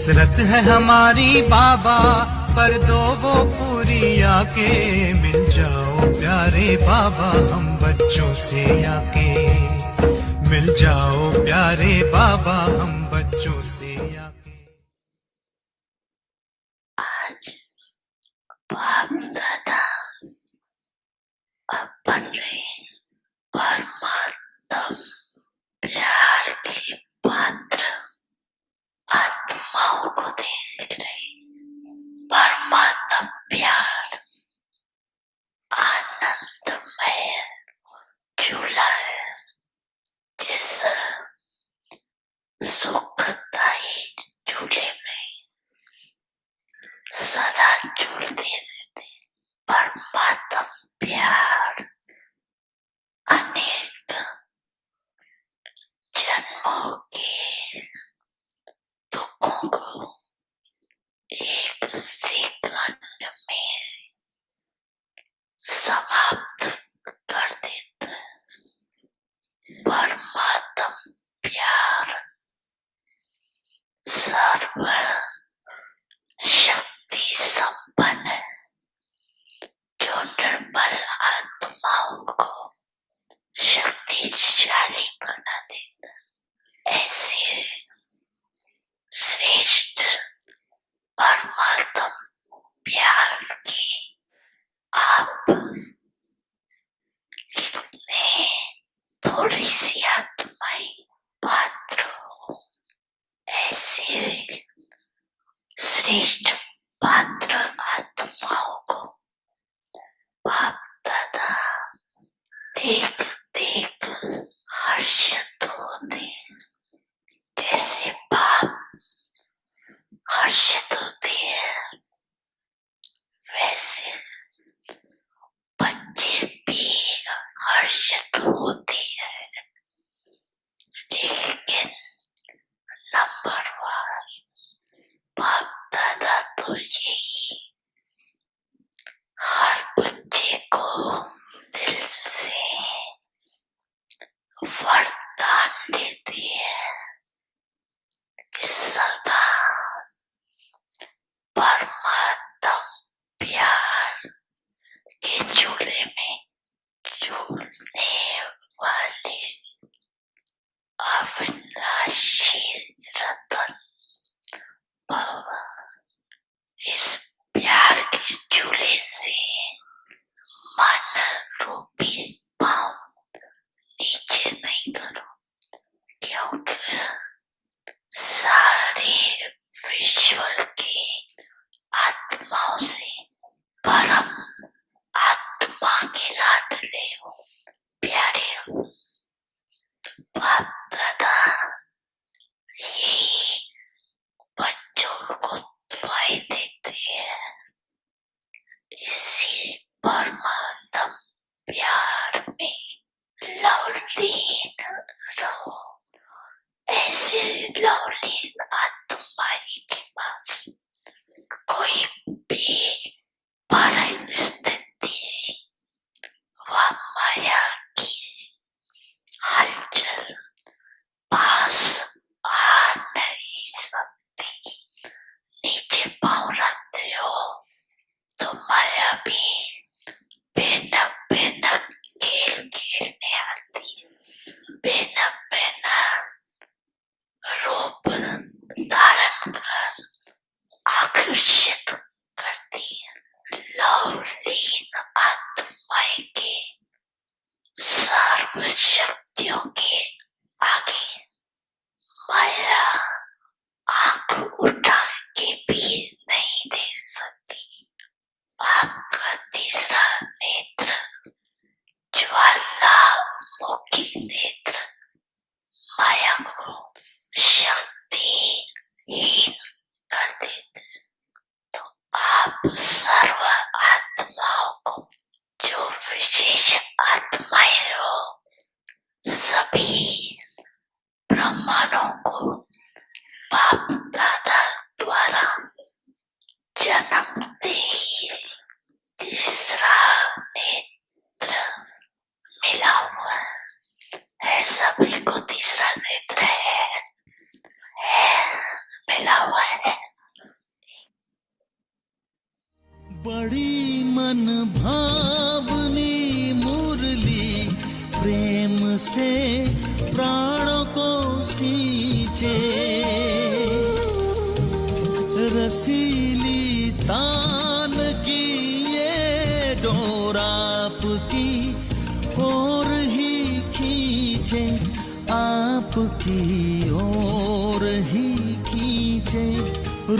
हसरत है हमारी बाबा, कर दो वो पूरी आके। मिल जाओ प्यारे बाबा हम बच्चों से आके। मिल जाओ प्यारे बाबा हम बच्चों से आके। आज बाप दादा अपने परमात्म प्यार के पात्र आत्माओं को देख रहे। परमात्म प्यार आनंदमय झूला है, जिस सुखदायी झूले में सदा झूलते रहते। परमात्म प्यार अनेक जन्मों के दुखों को एक सेकंड में समाप्त कर देता है। परमात्म प्यार सर्व शक्ति संपन्न है, जो निर्बल आत्माओं को शक्तिशाली बना देता। ऐसे श्रेष्ठ परमात्म प्यार की आप कितने थोड़ी सी आत्माएं पात्र हो। ऐसे श्रेष्ठ पात्र आत्माओं को बाप दादा देख देख हर्षित होते। जैसे बाप हर्षित होते हैं, वैसे बच्चे भी हर्षित होते हैं। लेकिन नंबर वन बाप दादा तो यही हर बच्चे को दिल से वरदान देती है कि सदा परमात्म प्यार के झूले में झूलने वाले अविनाशी रतन बाबा, इस प्यार के झूले से मन रूपी पांव नीचे नहीं करो, क्योंकि सारे विश्व के आत्माओं से परम आत्मा के लाडले हो, प्यारे हो। बाप दादा यही बच्चों को दुआएं देते हैं। इसी परमात्म प्यार में लवलीन रहो। ऐसे लवलीन आत्माएं के पास कोई भी परिस्थिति व माया की हलचल पास आ नहीं सकती। नीचे पांव रखते हो तो माया भी बेनक बेनक खेल खेलने आती है, बेनक बेनक रूप धारण कर आकर्षित करती है। लवलीन आत्माएं के सर्व शक्तियों के आगे माया आंख उठा के भी नहीं दे सकती। आपका तीसरा नेत्र ज्वालामुखी नेत्र माया को शक्तिहीन कर देते। तो आप सर्व आत्माओं को, जो विशेष आत्माएं हो, सभी ब्राह्मणों को बाप दादा द्वारा जन्मते ही तीसरा नेत्र मिला हुआ है। सभी को तीसरा नेत्र है मिला हुआ है। तान की ये डोर आपकी ओर ही खींचे, आपकी ओर ही खींचे,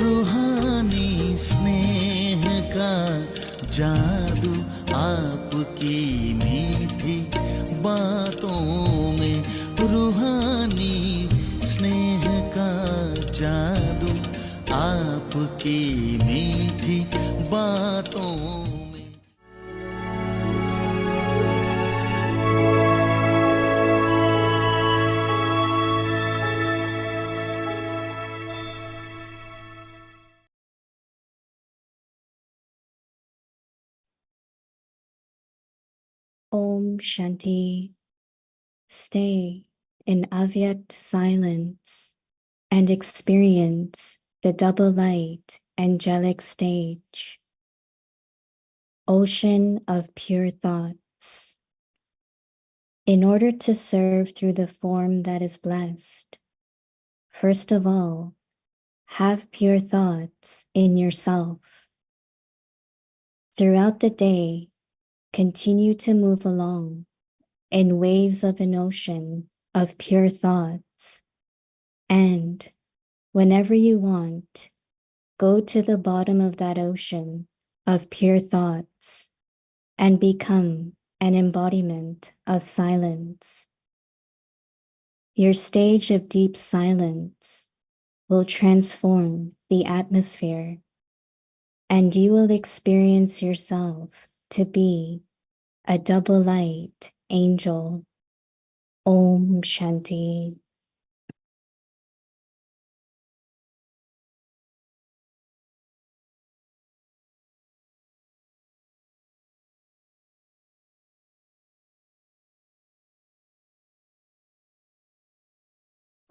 रूहानी स्नेह का जादू आपकी मीठी बातों में, रूहानी स्नेह का जादू आपकी मीठी बातों में। Om Shanti. Stay in Avyakt silence and experience the double light angelic stage, ocean of pure thoughts. In order to serve through the form that is blessed, first of all, have pure thoughts in yourself. Throughout the day, continue to move along in waves of an ocean of pure thoughts, and whenever you want, go to the bottom of that ocean of pure thoughts and become an embodiment of silence. Your stage of deep silence will transform the atmosphere, and you will experience yourself to be a double light angel. Om Shanti.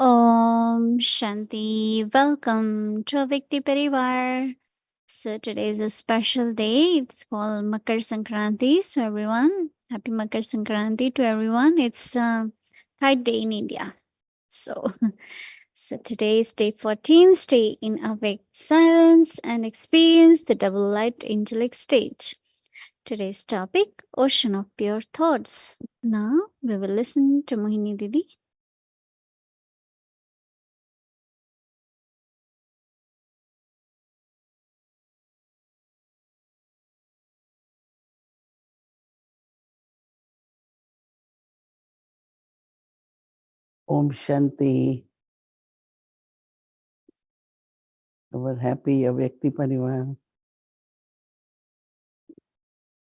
Om Shanti. Welcome to Avyakt Parivar. So today is a special day. It's called Makar Sankranti. So everyone, happy Makar Sankranti to everyone. It's Third day in India. So, so today is day 14. Stay in Avyakt silence and experience the double light angelic state. Today's topic, Ocean of Pure Thoughts. Now we will listen to Mohini Didi. Om Shanti. Our happy Avyakti Parivar.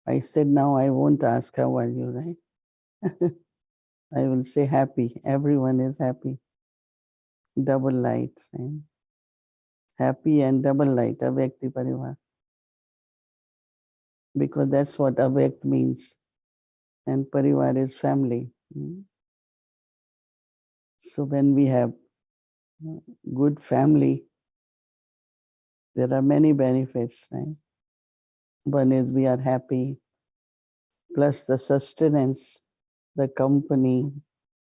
I said now I won't ask how are you, right? I will say happy. Everyone is happy. Double light, right? Happy and double light, Avyakti Parivar. Because that's what Avyakt means. And Parivar is family. So when we have good family, there are many benefits, right? One is we are happy, plus the sustenance, the company,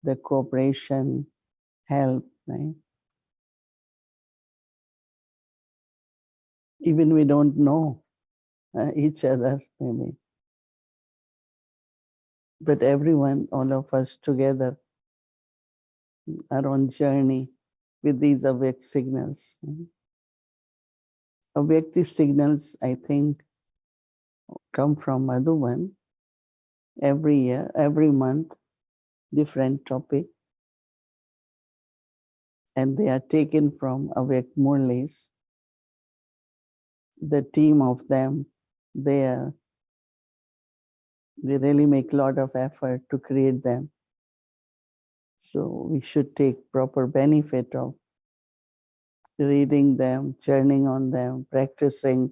the cooperation, help, right? Even we don't know each other, maybe. But everyone, all of us together are on journey with these Avyakt signals. Avyakti signals, I think, come from Madhuban. Every year, every month, different topic. And they are taken from Avyakt Murlis. The team of them, they really make a lot of effort to create them. So we should take proper benefit of reading them, churning on them, practicing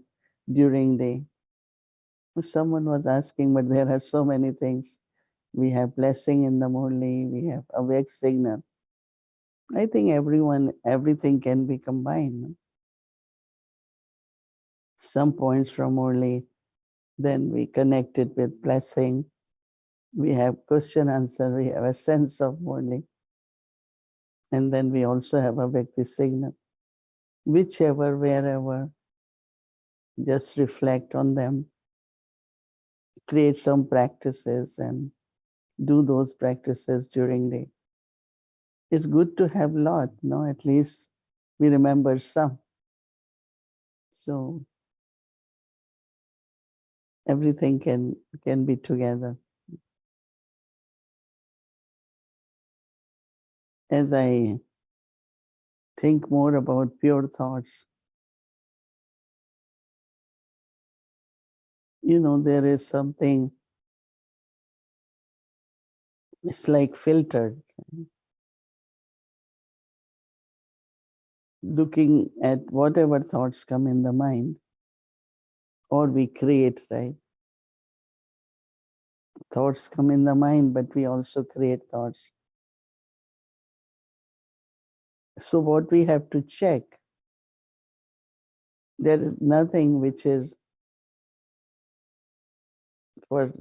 during day. Someone was asking, but there are so many things. We have blessing in the Murli, we have Avyakt signal. I think everything can be combined. Some points from Murli, then we connect it with blessing. We have question answer, we have a sense of Murli. And then we also have a Avyakti signal. Whichever, wherever just reflect on them, create some practices and do those practices during the day. It's good to have a lot, no? At least we remember some. So everything can be together. As I think more about pure thoughts, there is something, it's like filtered. Looking at whatever thoughts come in the mind, or we create, right? Thoughts come in the mind, but we also create thoughts. So what we have to check, there is nothing which is for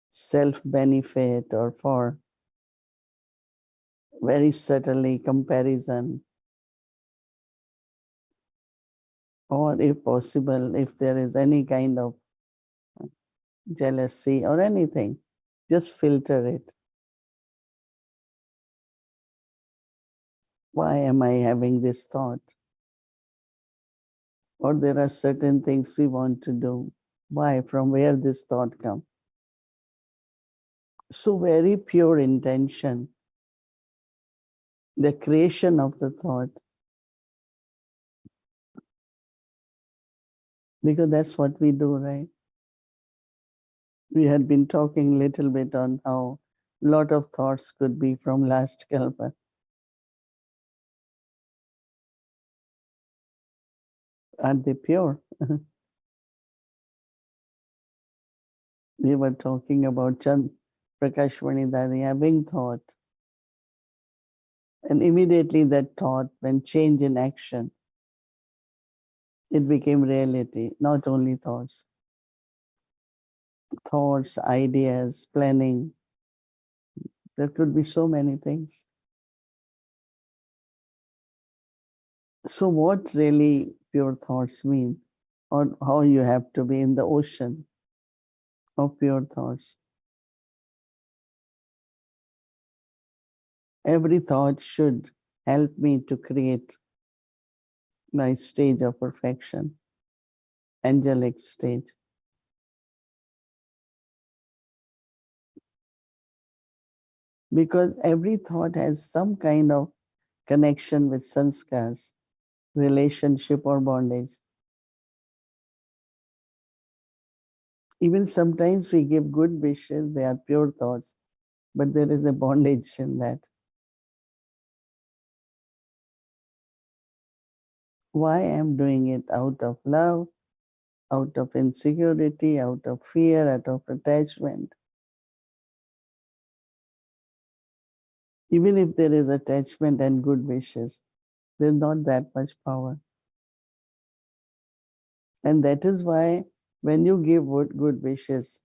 self-benefit or for very subtly comparison, or if possible, if there is any kind of jealousy or anything, just filter it. Why am I having this thought? Or there are certain things we want to do. Why? From where this thought come? So very pure intention, the creation of the thought, because that's what we do, right? We had been talking a little bit on how a lot of thoughts could be from last kalpa. Are they pure? They were talking about Prakashvani Dadi having thought. And immediately that thought, when change in action, it became reality, not only thoughts. Thoughts, ideas, planning. There could be so many things. So what really pure thoughts mean? Or how you have to be in the ocean of pure thoughts. Every thought should help me to create my stage of perfection, angelic stage. Because every thought has some kind of connection with sanskars, relationship or bondage. Even sometimes we give good wishes, they are pure thoughts, but there is a bondage in that. Why I am doing it? Out of love, out of insecurity, out of fear, out of attachment. Even if there is attachment and good wishes, there's not that much power. And that is why when you give good wishes,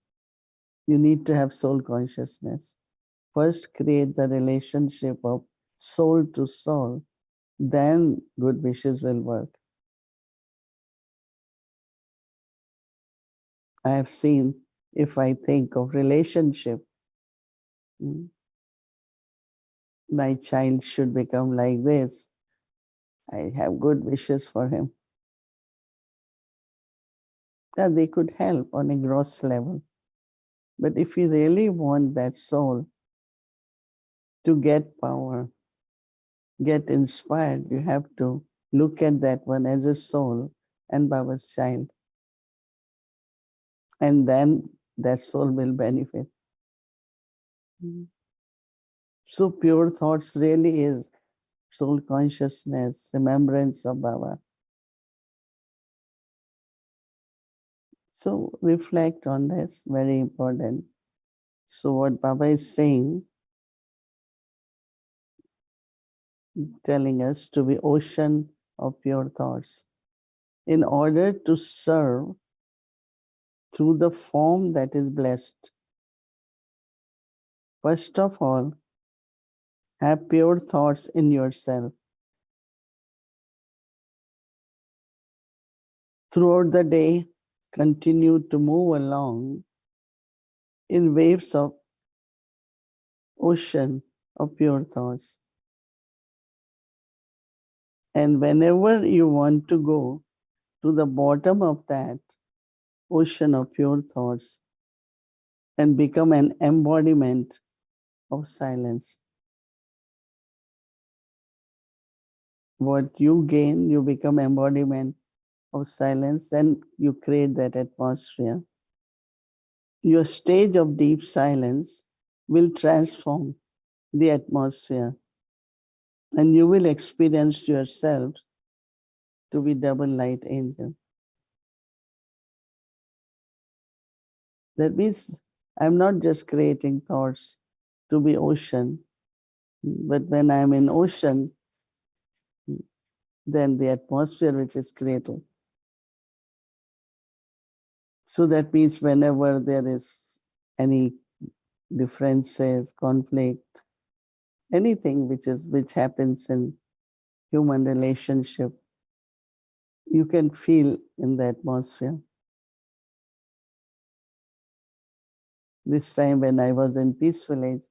you need to have soul consciousness. First, create the relationship of soul to soul, then good wishes will work. I have seen, if I think of relationship, my child should become like this. I have good wishes for him. And they could help on a gross level. But if you really want that soul to get power, get inspired, you have to look at that one as a soul and Baba's child. And then that soul will benefit. So pure thoughts really is soul consciousness, remembrance of Baba. So reflect on this, very important. So what Baba is saying, telling us to be ocean of pure thoughts in order to serve through the form that is blessed. First of all, have pure thoughts in yourself. Throughout the day, continue to move along in waves of ocean of pure thoughts. And whenever you want to go to the bottom of that ocean of pure thoughts and become an embodiment of silence, what you gain, you become embodiment of silence, then you create that atmosphere. Your stage of deep silence will transform the atmosphere, and you will experience yourself to be double light angel. That means I'm not just creating thoughts to be ocean, but when I'm in ocean, then the atmosphere which is created. So that means whenever there is any differences, conflict, anything which happens in human relationship, you can feel in the atmosphere. This time when I was in Peace Village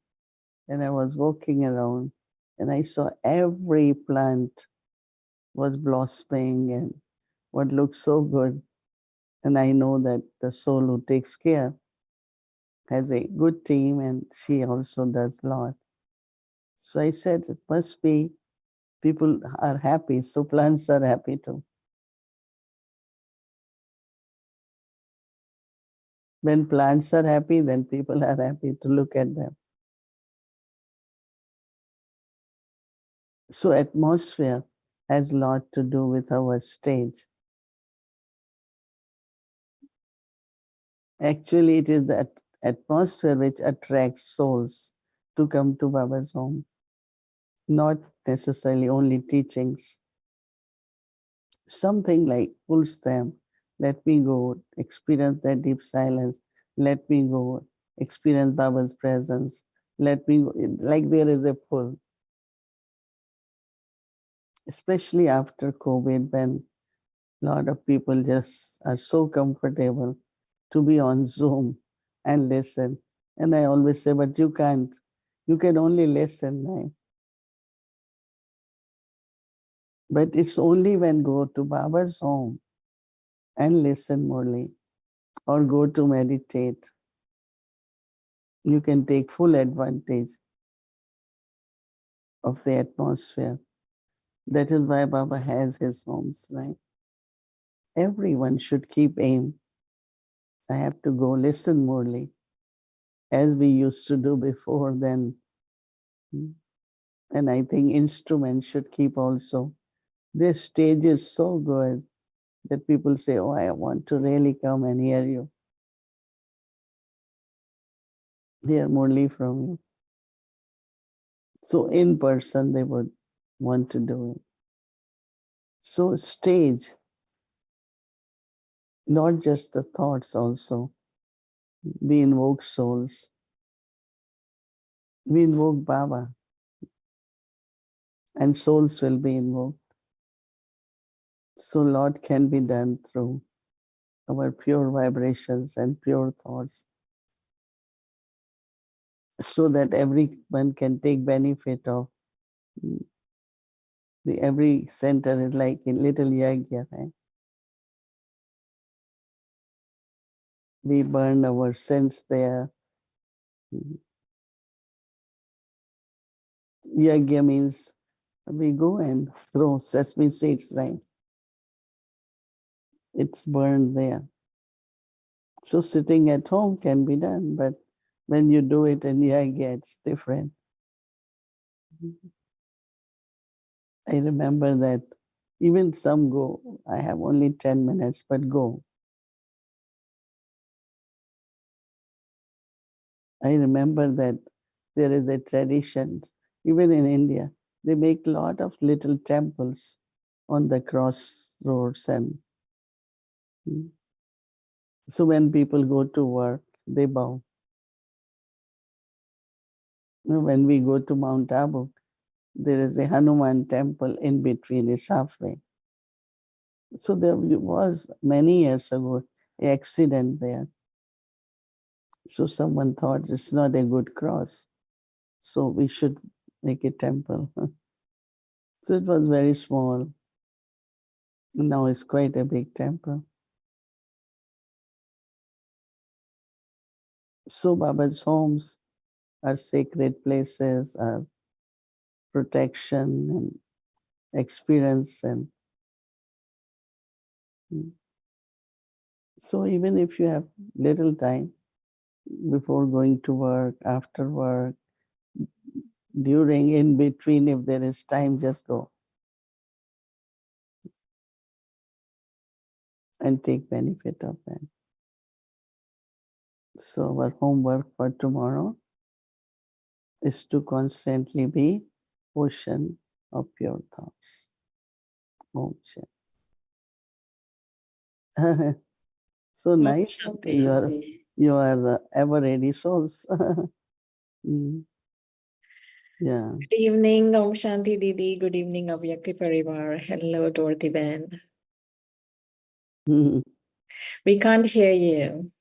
and I was walking around and I saw every plant was blossoming and what looked so good. And I know that the soul who takes care has a good team and she also does a lot. So I said, it must be people are happy, so plants are happy too. When plants are happy, then people are happy to look at them. So atmosphere has a lot to do with our stage. Actually, it is that atmosphere which attracts souls to come to Baba's home, not necessarily only teachings. Something like pulls them, let me go, experience that deep silence, let me go, experience Baba's presence, let me go, like there is a pull. Especially after COVID, when a lot of people just are so comfortable to be on Zoom and listen. And I always say, but you can't. You can only listen, right? But it's only when go to Baba's home and listen morely or go to meditate, you can take full advantage of the atmosphere. That is why Baba has his homes, right? Everyone should keep aim. I have to go listen morely, as we used to do before then. And I think instruments should keep also. This stage is so good that people say, oh, I want to really come and hear you. Hear morely from you. So in person, they would want to do it. So stage, not just the thoughts also. We invoke souls. We invoke Baba. And souls will be invoked. So a lot can be done through our pure vibrations and pure thoughts, so that everyone can take benefit of every center is like a little yagya, right? We burn our sins there. Yagya means we go and throw sesame seeds, right? It's burned there. So sitting at home can be done, but when you do it in yagya, it's different. I remember that even some go, I have only 10 minutes, but go. I remember that there is a tradition, even in India, they make a lot of little temples on the crossroads. And so when people go to work, they bow. When we go to Mount Abu, there is a Hanuman temple in between, it's halfway. So there was many years ago, accident there. So someone thought it's not a good cross. So we should make a temple. So it was very small. Now it's quite a big temple. So Baba's homes are sacred places, are protection and experience. And so even if you have little time before going to work, after work, during, in between, if there is time, just go and take benefit of that. So our homework for tomorrow is to constantly be ocean of pure thoughts. Ocean. So nice. You are ever ready souls. Yeah. Good evening, Om Shanti Didi. Good evening, Avyakt Parivar. Hello, Dorothy Ben. We can't hear you.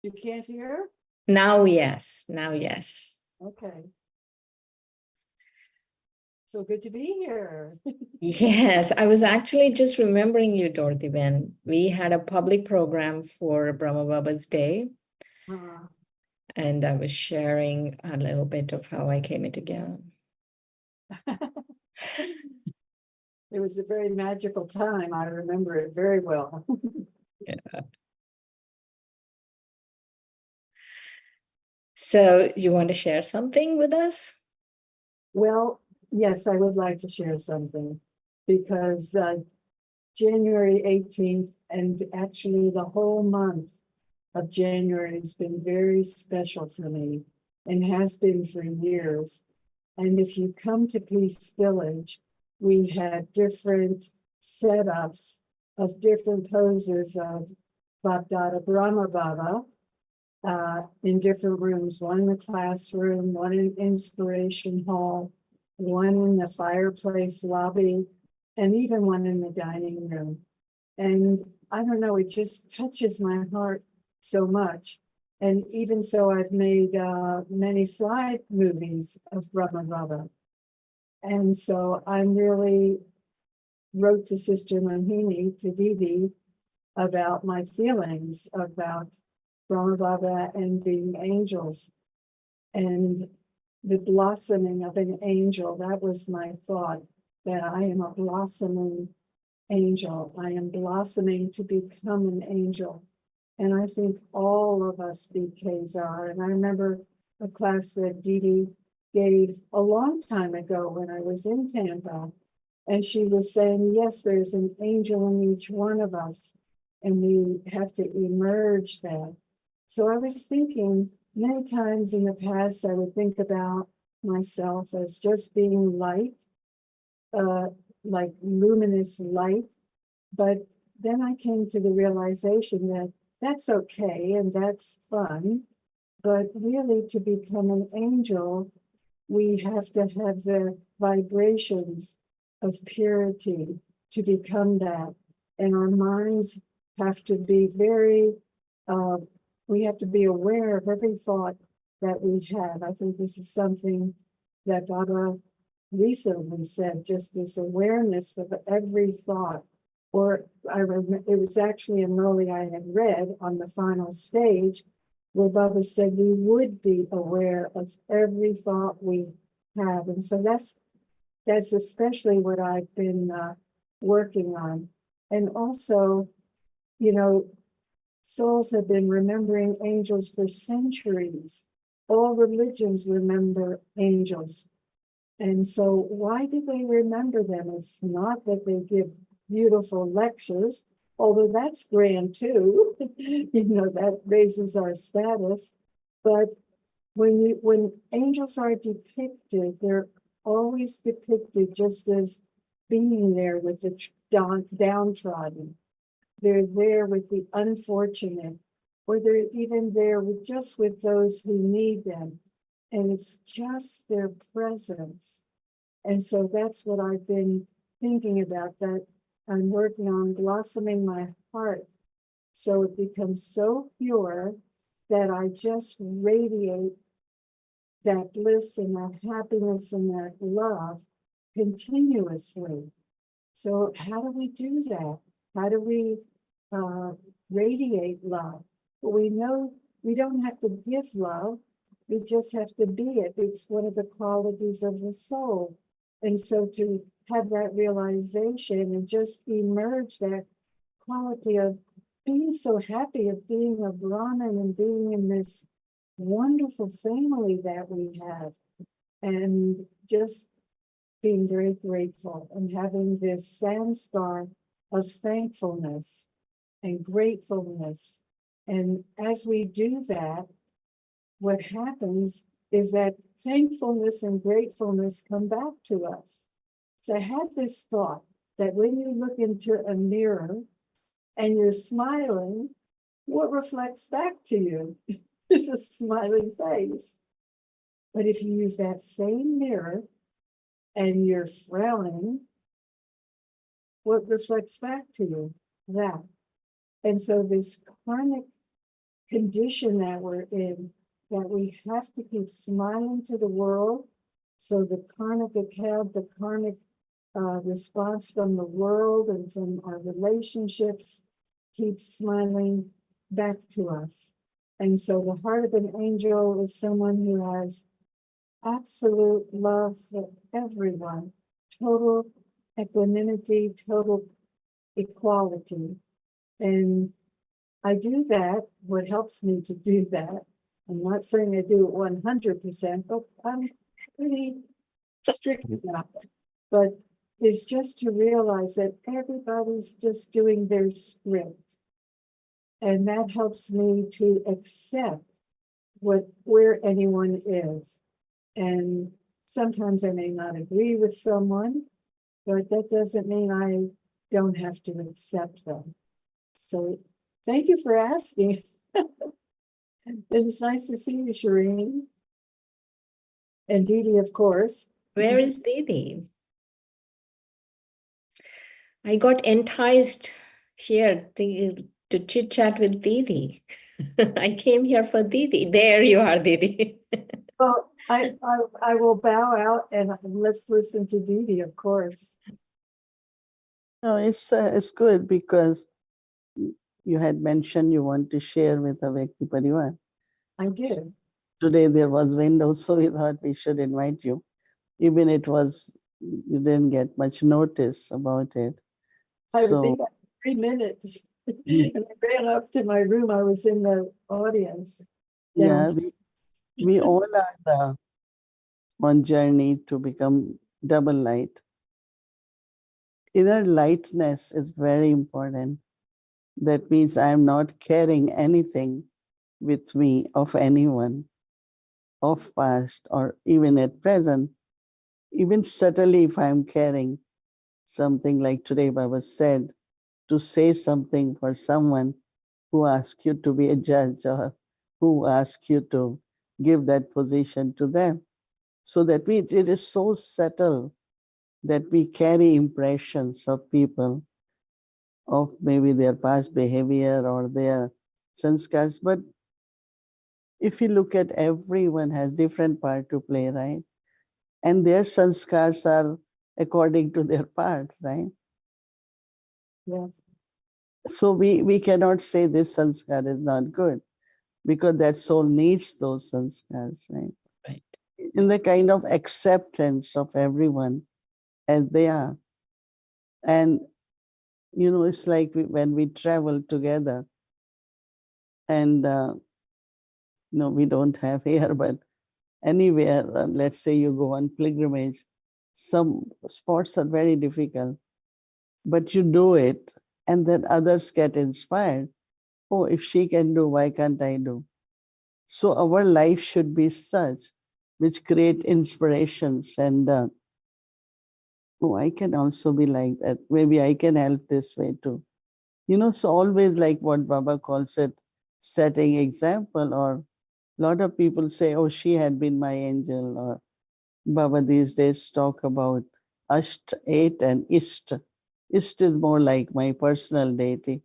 You can't hear? Now, yes. Now, yes. Okay. So good to be here. Yes, I was actually just remembering you, Dorothy Ben. We had a public program for Brahma Baba's Day, and I was sharing a little bit of how I came into Gyan. It was a very magical time. I remember it very well. Yeah. So you want to share something with us? Well, yes, I would like to share something because January 18th and actually the whole month of January has been very special for me and has been for years. And if you come to Peace Village, we had different setups of different poses of Bapdada Brahma Baba in different rooms, one in the classroom, one in Inspiration Hall, one in the fireplace lobby, and even one in the dining room. And I don't know, it just touches my heart so much. And even so, I've made many slide movies of Brahma Baba. And so I'm really wrote to Sister Mohini, to Didi, about my feelings about Brahma Baba and being angels. And the blossoming of an angel, that was my thought, that I am a blossoming angel. I am blossoming to become an angel. And I think all of us BKs are. And I remember a class that Didi gave a long time ago when I was in Tampa. And she was saying, yes, there's an angel in each one of us. And we have to emerge that. So I was thinking many times in the past, I would think about myself as just being light, like luminous light. But then I came to the realization that that's okay and that's fun, but really to become an angel, we have to have the vibrations of purity to become that. And our minds have to be very, we have to be aware of every thought that we have. I think this is something that Baba recently said, just this awareness of every thought. Or I remember it was actually a Murli I had read on the final stage where Baba said we would be aware of every thought we have. And so that's especially what I've been working on. And also, you know, souls have been remembering angels for centuries. All religions remember angels. And so why do they remember them? It's not that they give beautiful lectures, although that's grand too. You know, that raises our status. But when angels are depicted, they're always depicted just as being there with the downtrodden. They're there with the unfortunate, or they're even there with just with those who need them. And it's just their presence. And so that's what I've been thinking about, that I'm working on blossoming my heart So it becomes so pure that I just radiate that bliss and that happiness and that love continuously. So how do we do that? How do we radiate love? Well, we know we don't have to give love. We just have to be it. It's one of the qualities of the soul. And so to have that realization and just emerge that quality of being so happy, of being a Brahmin and being in this wonderful family that we have, and just being very grateful and having this samskar of thankfulness and gratefulness. And as we do that, what happens is that thankfulness and gratefulness come back to us. So I had this thought that when you look into a mirror and you're smiling, what reflects back to you is a smiling face. But if you use that same mirror and you're frowning, what reflects back to you? That. And so this karmic condition that we're in, that we have to keep smiling to the world. So the karmic account, the karmic response from the world and from our relationships keeps smiling back to us. And so the heart of an angel is someone who has absolute love for everyone, total equanimity, total equality. And I do that. What helps me to do that, I'm not saying I do it 100%, but I'm pretty strict about it. But it's just to realize that everybody's just doing their script. And that helps me to accept where anyone is. And sometimes I may not agree with someone, but that doesn't mean I don't have to accept them. So thank you for asking. It's nice to see you, Shireen. And Didi, of course. Where is Didi? I got enticed here to chit chat with Didi. I came here for Didi. There you are, Didi. Well, I will bow out and let's listen to Didi, of course. No, it's good because you had mentioned you want to share with Avyakt Parivar. I did. Today there was window, so we thought we should invite you. Even you didn't get much notice about it. I So think 3 minutes. And I ran up to my room. I was in the audience. yeah, downstairs. we all are on journey to become double light. Inner lightness is very important. That means I'm not carrying anything with me of anyone, of past or even at present. Even subtly, if I'm carrying something like today Baba said, to say something for someone who asks you to be a judge or who asks you to give that position to them. So that it is so subtle that we carry impressions of people, of maybe their past behavior or their sanskars. But if you look at everyone has different part to play, right? And their sanskars are according to their part, right? Yes. So we cannot say this sanskar is not good because that soul needs those sanskars, right? Right. In the kind of acceptance of everyone as they are. And, it's like when we travel together and, we don't have here, but anywhere, let's say you go on pilgrimage, some spots are very difficult, but you do it and then others get inspired. Oh, if she can do, why can't I do? So our life should be such, which create inspirations and, oh, I can also be like that. Maybe I can help this way too. So always like what Baba calls it, setting example, or a lot of people say, oh, she had been my angel, or Baba these days talk about Asht, 8 and Ist. Ist is more like my personal deity.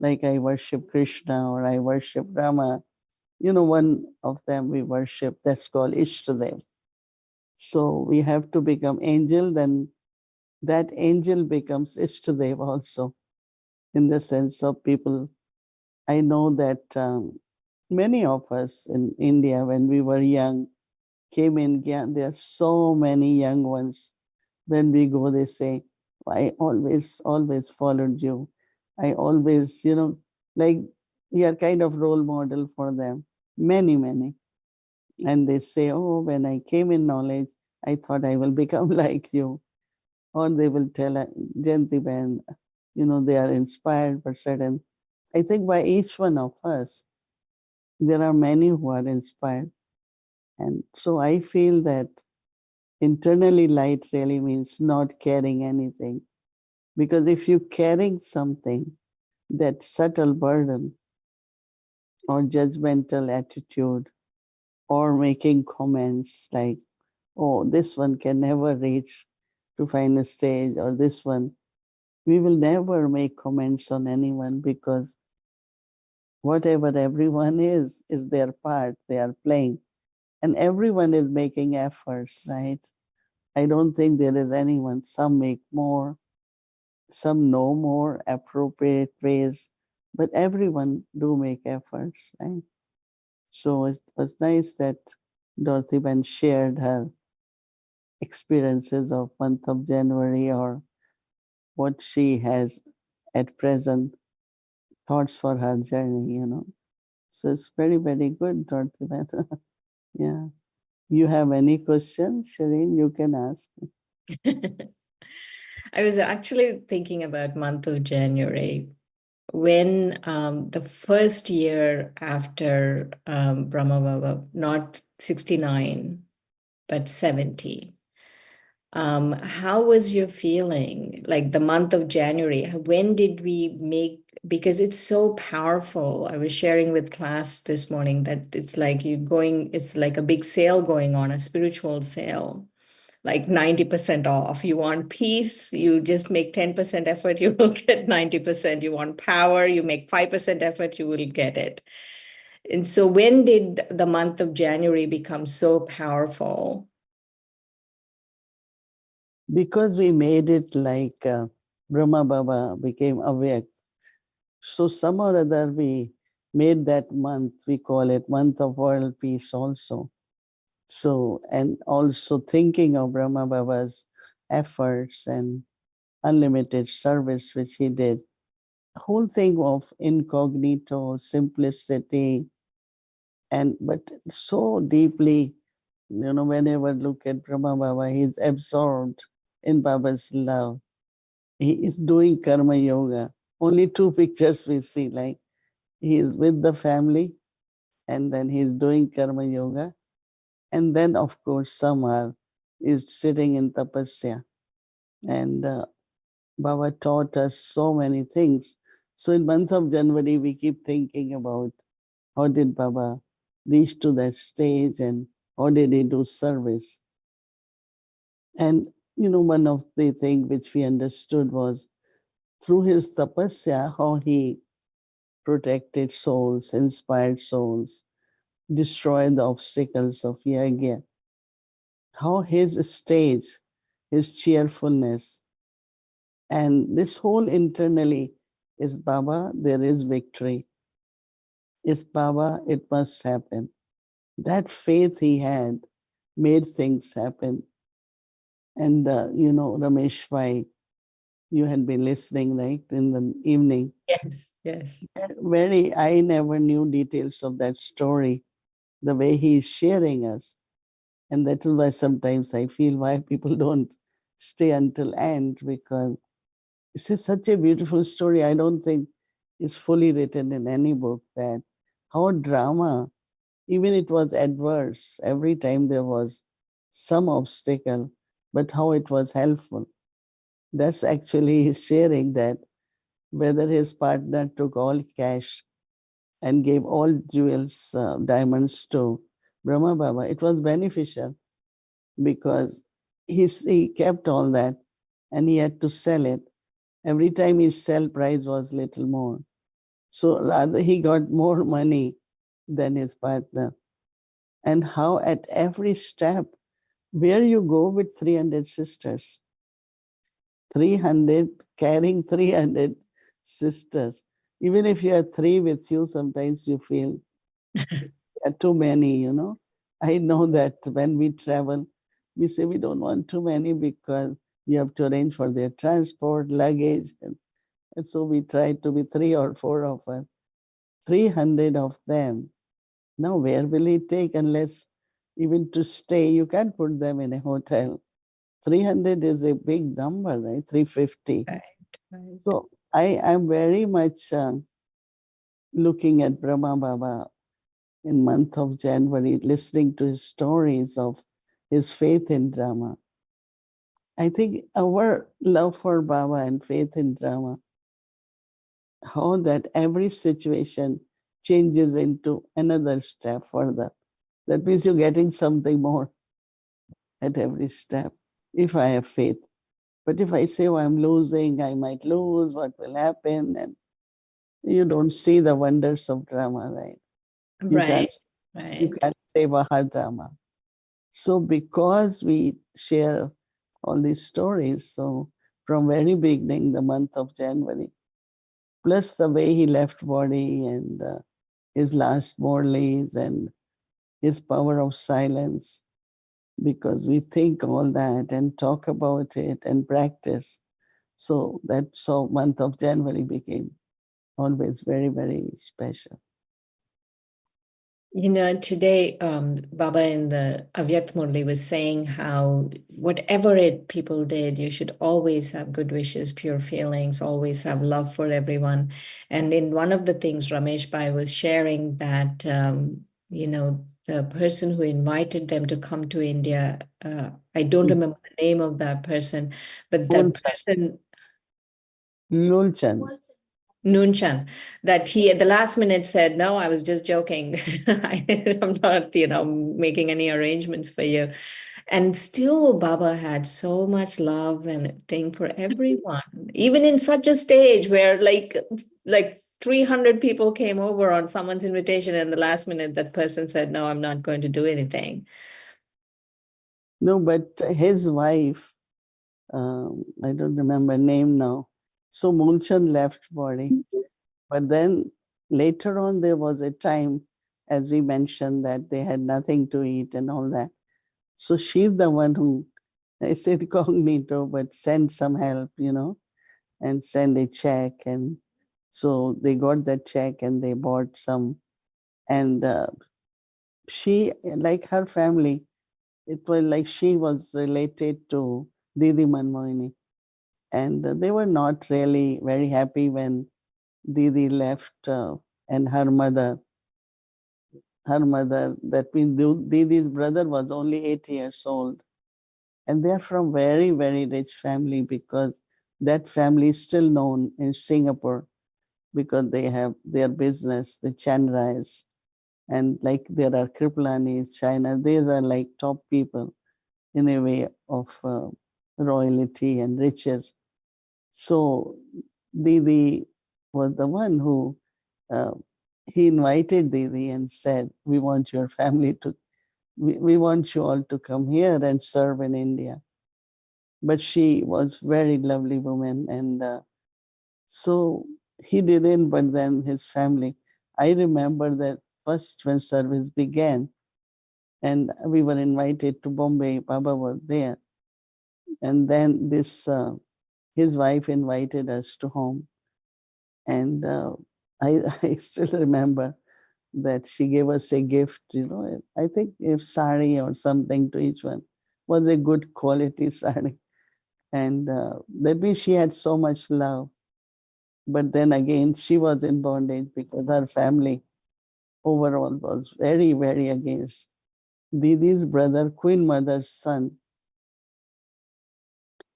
like I worship Krishna or I worship Rama. One of them we worship, that's called Ishtadev. So we have to become angel, then that angel becomes Ishtadev also, in the sense of people. I know that many of us in India, when we were young, came in, there are so many young ones. When we go, they say, I always followed you. I always, like we are kind of role model for them. Many, many. And they say, oh, when I came in knowledge, I thought I will become like you. Or they will tell Jayanti Ben, they are inspired by certain. I think by each one of us, there are many who are inspired. And so I feel that internally light really means not carrying anything. Because if you're carrying something, that subtle burden or judgmental attitude or making comments like, oh, this one can never reach to final stage, or this one, we will never make comments on anyone, because whatever everyone is their part, they are playing. And everyone is making efforts, right? I don't think there is anyone. Some make more, some know more appropriate ways, but everyone do make efforts, right? So it was nice that Dorothy Ben shared her experiences of month of January, or what she has at present, thoughts for her journey. So it's very, very good, Dorothy Ben. Yeah. You have any questions, Shireen? You can ask. I was actually thinking about month of January, when the first year after Brahma Baba, not 69, but 70. How was your feeling? Like the month of January, when did we make, because it's so powerful. I was sharing with class this morning that it's like it's like a big sale going on, a spiritual sale, like 90% off. You want peace, you just make 10% effort, you will get 90%. You want power, you make 5% effort, you will get it. And so when did the month of January become so powerful? Because we made it like Brahma Baba became Avyakt. So some or other we made that month, we call it month of world peace also. So, and also thinking of Brahma Baba's efforts and unlimited service which he did. Whole thing of incognito, simplicity, but so deeply, whenever look at Brahma Baba, he's absorbed in Baba's love. He is doing karma yoga. Only two pictures we see, like he is with the family and then he's doing karma yoga. And then, of course, Samar is sitting in tapasya. And Baba taught us so many things. So in month of January, we keep thinking about how did Baba reach to that stage and how did he do service. And, one of the things which we understood was through his tapasya, how he protected souls, inspired souls, destroyed the obstacles of yagya. How his stage, his cheerfulness, and this whole internally is Baba, there is victory. Is Baba, it must happen. That faith he had made things happen. And, Ramesh Bhai, you had been listening, right, in the evening. Yes, yes. I never knew details of that story, the way he is sharing us. And that is why sometimes I feel why people don't stay until end, because it's such a beautiful story. I don't think it's fully written in any book, that how drama, even it was adverse, every time there was some obstacle, but how it was helpful. That's actually his sharing, that whether his partner took all cash and gave all jewels, diamonds to Brahma Baba, it was beneficial, because he kept all that and he had to sell it. Every time his sell price was little more. So rather, he got more money than his partner. And how at every step, where you go with 300 sisters, 300, carrying 300 sisters. Even if you have three with you, sometimes you feel too many, you know. I know that when we travel, we say we don't want too many because you have to arrange for their transport, luggage. And so we try to be 3 or 4 of us, 300 of them. Now, where will he take unless even to stay? You can't put them in a hotel. 300 is a big number, right? 350. Right, right. So I am very much looking at Brahma Baba in month of January, listening to his stories of his faith in drama. I think our love for Baba and faith in drama, how that every situation changes into another step further. That means you're getting something more at every step, if I have faith. But if I say, oh, I'm losing, I might lose, what will happen? And you don't see the wonders of drama, right? You Right, you right. can't say Vaha drama. So because we share all these stories, so from very beginning, the month of January, plus the way he left body and his last Morley's and his power of silence, because we think all that and talk about it and practice. So month of January became always very, very special. You know, today, Baba in the Avyakt Murli was saying how whatever people did, you should always have good wishes, pure feelings, always have love for everyone. And in one of the things, Ramesh Bhai was sharing that, you know, the person who invited them to come to India, I don't remember the name of that person, but that person, Nulchan. Noon that he at the last minute said, no, I was just joking. I'm not, you know, making any arrangements for you. And still Baba had so much love and thing for everyone, even in such a stage where like 300 people came over on someone's invitation, and the last minute that person said, no, I'm not going to do anything. No, but his wife, I don't remember name now. So Moolchan left body. But then later on, there was a time, as we mentioned, that they had nothing to eat and all that. So she's the one who, I said cognito, but send some help, you know, and send a check. And so they got that check and they bought some. And she, like her family, it was like she was related to Didi Mohini. And they were not really very happy when Didi left and her mother, that means Didi's brother was only 8 years old. And they're from very, very rich family because that family is still known in Singapore because they have their business, the Chan Rais. And like there are Kriplanis, China, these are like top people in a way of royalty and riches. So Didi was the one who uh, he invited Didi and said, we want your family to, we want you all to come here and serve in India. But she was very lovely woman. And so he didn't, but then his family, I remember that first when service began and we were invited to Bombay, Baba was there. And then his wife invited us to home. And I still remember that she gave us a gift, you know, I think if sari or something to each one was a good quality sari. And that means she had so much love. But then again, she was in bondage because her family overall was very, very against. Didi's brother, Queen Mother's son,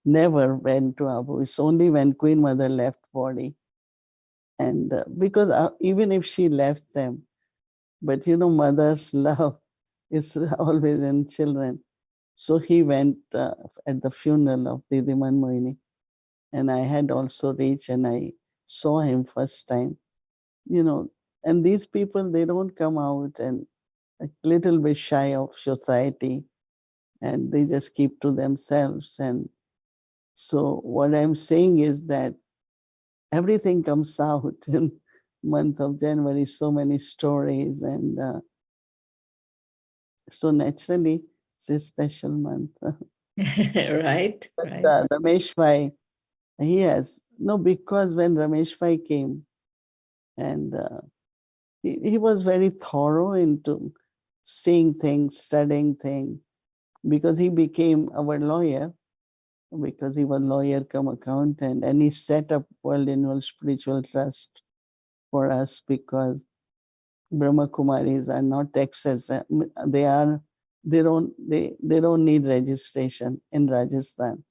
never went to Abu. It's only when Queen Mother left body. And because even if she left them, but you know, mother's love is always in children. So he went at the funeral of Didi Mohini. And I had also reached and I saw him first time. and these people, they don't come out and a little bit shy of society, and they just keep to themselves. And so what I'm saying is that everything comes out in month of January, so many stories, and so naturally it's a special month. Right, But right. Ramesh Bhai, because when Ramesh Bhai came, and he was very thorough into seeing things, studying things, because he became our lawyer, because he was lawyer come accountant, and he set up World Annual Spiritual Trust for us, because Brahma Kumaris are not taxes. They don't need registration in Rajasthan.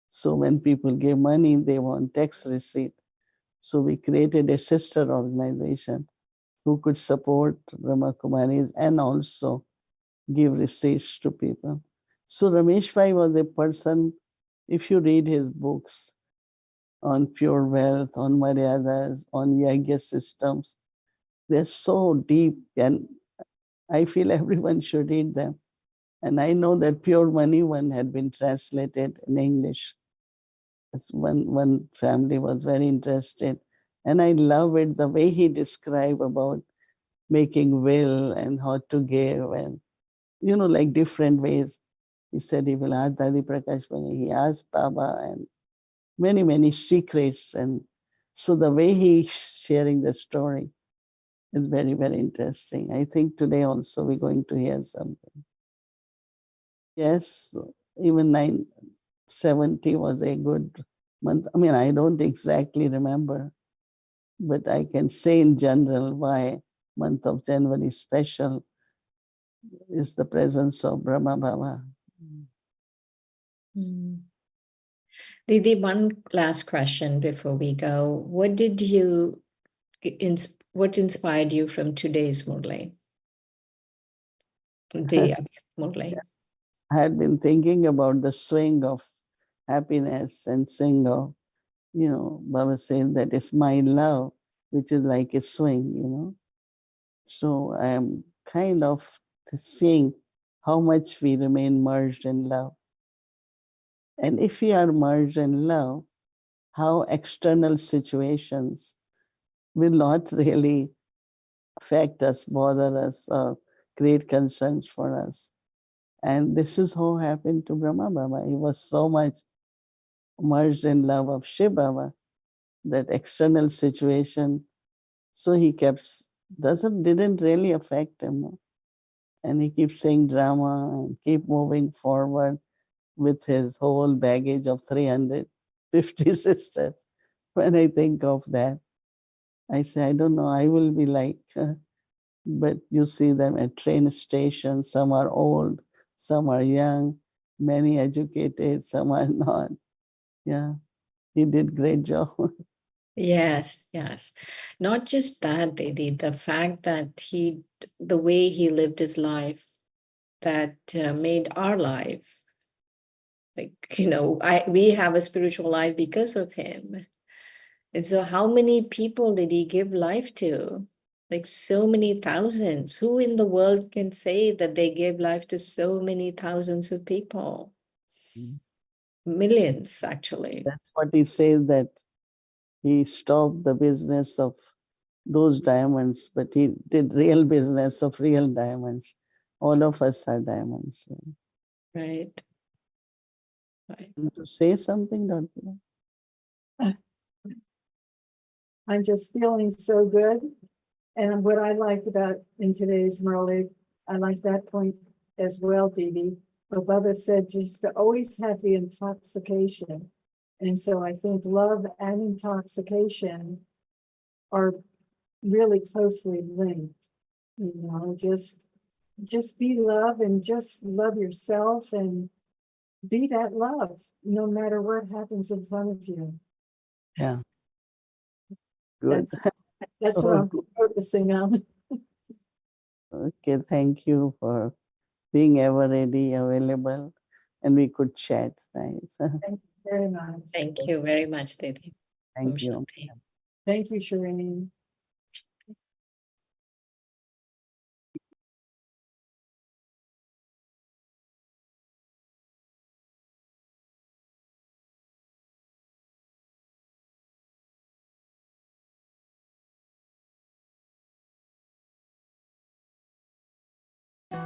So when people give money, they want tax receipt. So we created a sister organization who could support Brahma Kumaris and also give receipts to people. So Ramesh Bhai was a person, if you read his books on pure wealth, on Maryadas, on Yagya systems, they're so deep, and I feel everyone should read them. And I know that Pure Money one had been translated in English. One family was very interested. And I love it, the way he described about making will and how to give, and like different ways. He said he will ask Dadi Prakash Bani, he asked Baba, and many, many secrets. And so the way he's sharing the story is very, very interesting. I think today also we're going to hear something. Yes, even 970 was a good month. I mean, I don't exactly remember, but I can say in general why month of January special is the presence of Brahma Baba. Mm. Didi, one last question before we go. What inspired you from today's Murli? The Avyakt Murli. I had been thinking about the swing of happiness and swing of, Baba says that it's my love, which is like a swing. So I am kind of seeing how much we remain merged in love. And if we are merged in love, how external situations will not really affect us, bother us, or create concerns for us. And this is how happened to Brahma Baba. He was so much merged in love of Shiv Baba that external situation, so he didn't really affect him. And he keeps saying drama and keep moving forward with his whole baggage of 350 sisters. When I think of that, I say, I don't know, I will be like, but you see them at train stations, some are old, some are young, many educated, some are not. Yeah, he did great job. Yes, yes. Not just that, Didi, the fact that the way he lived his life, that made our life, like, we have a spiritual life because of him. And so how many people did he give life to? Like so many thousands. Who in the world can say that they gave life to so many thousands of people? Millions, actually. That's what he says, that he stopped the business of those diamonds, but he did real business of real diamonds. All of us are diamonds. Right. Right. Want to say something, Dr. I'm just feeling so good. And what I liked about in today's Murli, I like that point as well, Didi. But Baba said just to always have the intoxication. And so I think love and intoxication are really closely linked. Just be love and just love yourself and be that love, no matter what happens in front of you. Yeah. Good. That's what I'm focusing on. Okay, thank you for being ever ready, available, and we could chat, right? Thank you very much. Thank you very much, Didi. Thank you. Thank you, Shireen. उड़ी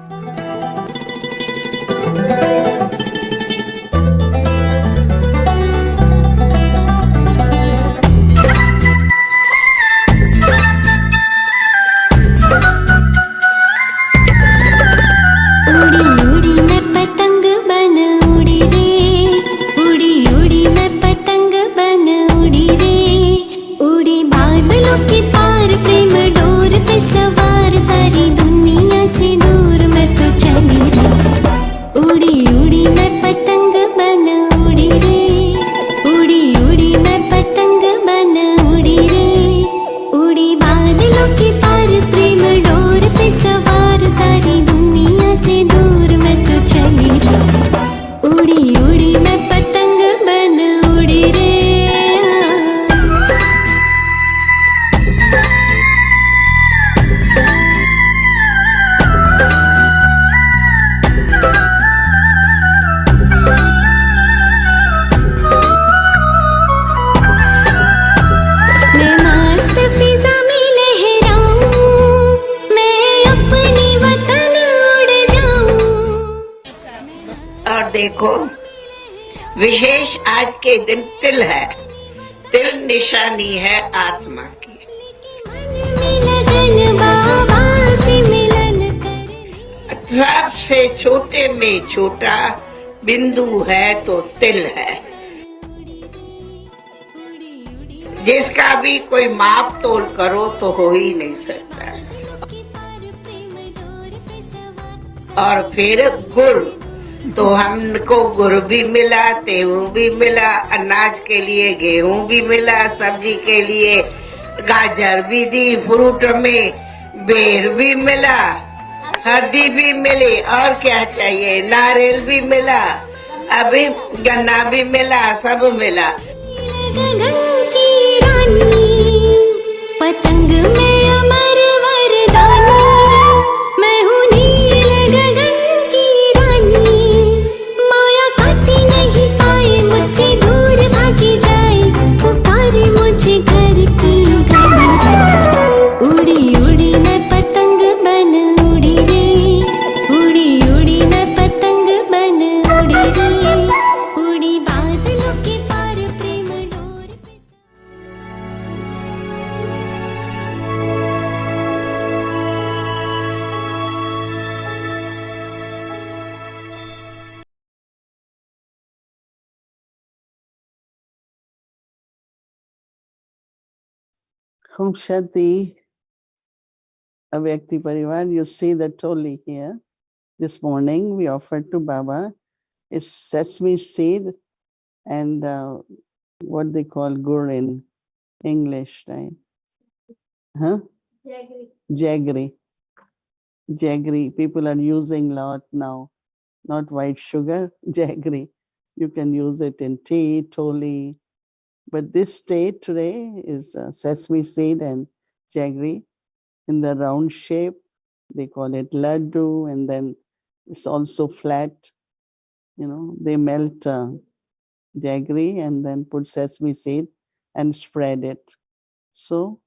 उड़ी मैं पतंग बन उड़ी रे, उड़ी उड़ी मैं पतंग बन उड़ी रे, उड़ी बादलों के पार प्रेम डोर पे सवार, सारी दुनिया से दूर मैं तो चली रे, उड़ी उड़ी मैं पतंग बन उड़ी रे, उड़ी उड़ी मैं पतंग बन उड़ी रे, उड़ी बादलों के पार प्रेम डोर पे सवार, सारी दुनिया से दूर मैं तो चली रे, उड़ी उड़ी मैं पतंग बन उड़ी रे। मैं मस्त फिजा में लहराऊं, मैं अपनी वतन उड़ जाऊं। और देखो, विशेष आज के दिन तिल है। तिल निशानी है आत्मा की। मन में लगन बाबा से मिलन करने, सबसे छोटे में छोटा बिंदु है तो तिल है, जिसका भी कोई माप तोल करो तो हो ही नहीं सकता। और फिर गुड़, तो हमको गुड़ भी मिला, गेहूं भी मिला, अनाज के लिए गेहूं भी मिला, सब्जी के लिए गाजर भी दी, फ्रूट में बेर भी मिला, हल्दी भी मिली, और क्या चाहिए, नारियल भी मिला, अभी गन्ना भी मिला, सब मिला। गगन की रानी, पतंग में अमर वरदानी, मैं हूँ नील गगन की रानी, माया काटी नहीं पाए मुझसे दूर भागी जाए, पुकारे मुझे घर की गली, उड़ी उड़ी मैं पतंग बन उड़ी रे, उड़ी उड़ी मैं पतंग बन उड़ी रे, उड़ी बादलों के पार प्रेम डोर पे। Om Shanti, Avyakti Parivar. You see the toli here. This morning we offered to Baba is sesame seed and what they call gur in English, right? Huh? Jaggery. Jaggery. People are using lot now. Not white sugar, jaggery. You can use it in tea, toli. But this tea today is sesame seed and jaggery in the round shape. They call it laddu, and then it's also flat. You know, they melt jaggery and then put sesame seed and spread it. So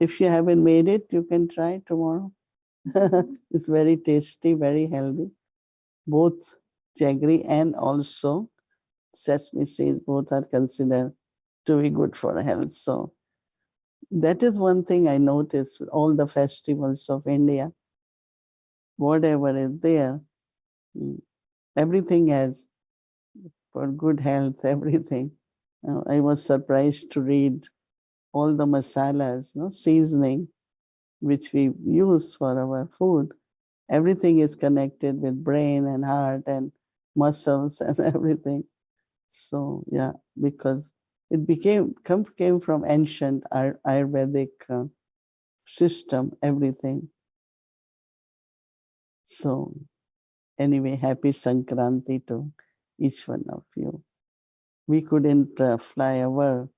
if you haven't made it, you can try tomorrow. It's very tasty, very healthy. Both jaggery and also sesame seeds, both are considered to be good for health. So that is one thing I noticed with all the festivals of India. Whatever is there, everything has for good health, everything. I was surprised to read all the masalas, seasoning, which we use for our food. Everything is connected with brain and heart and muscles and everything. So yeah, because it came from ancient Ayurvedic system, everything. So anyway, happy Sankranti to each one of you. We couldn't fly our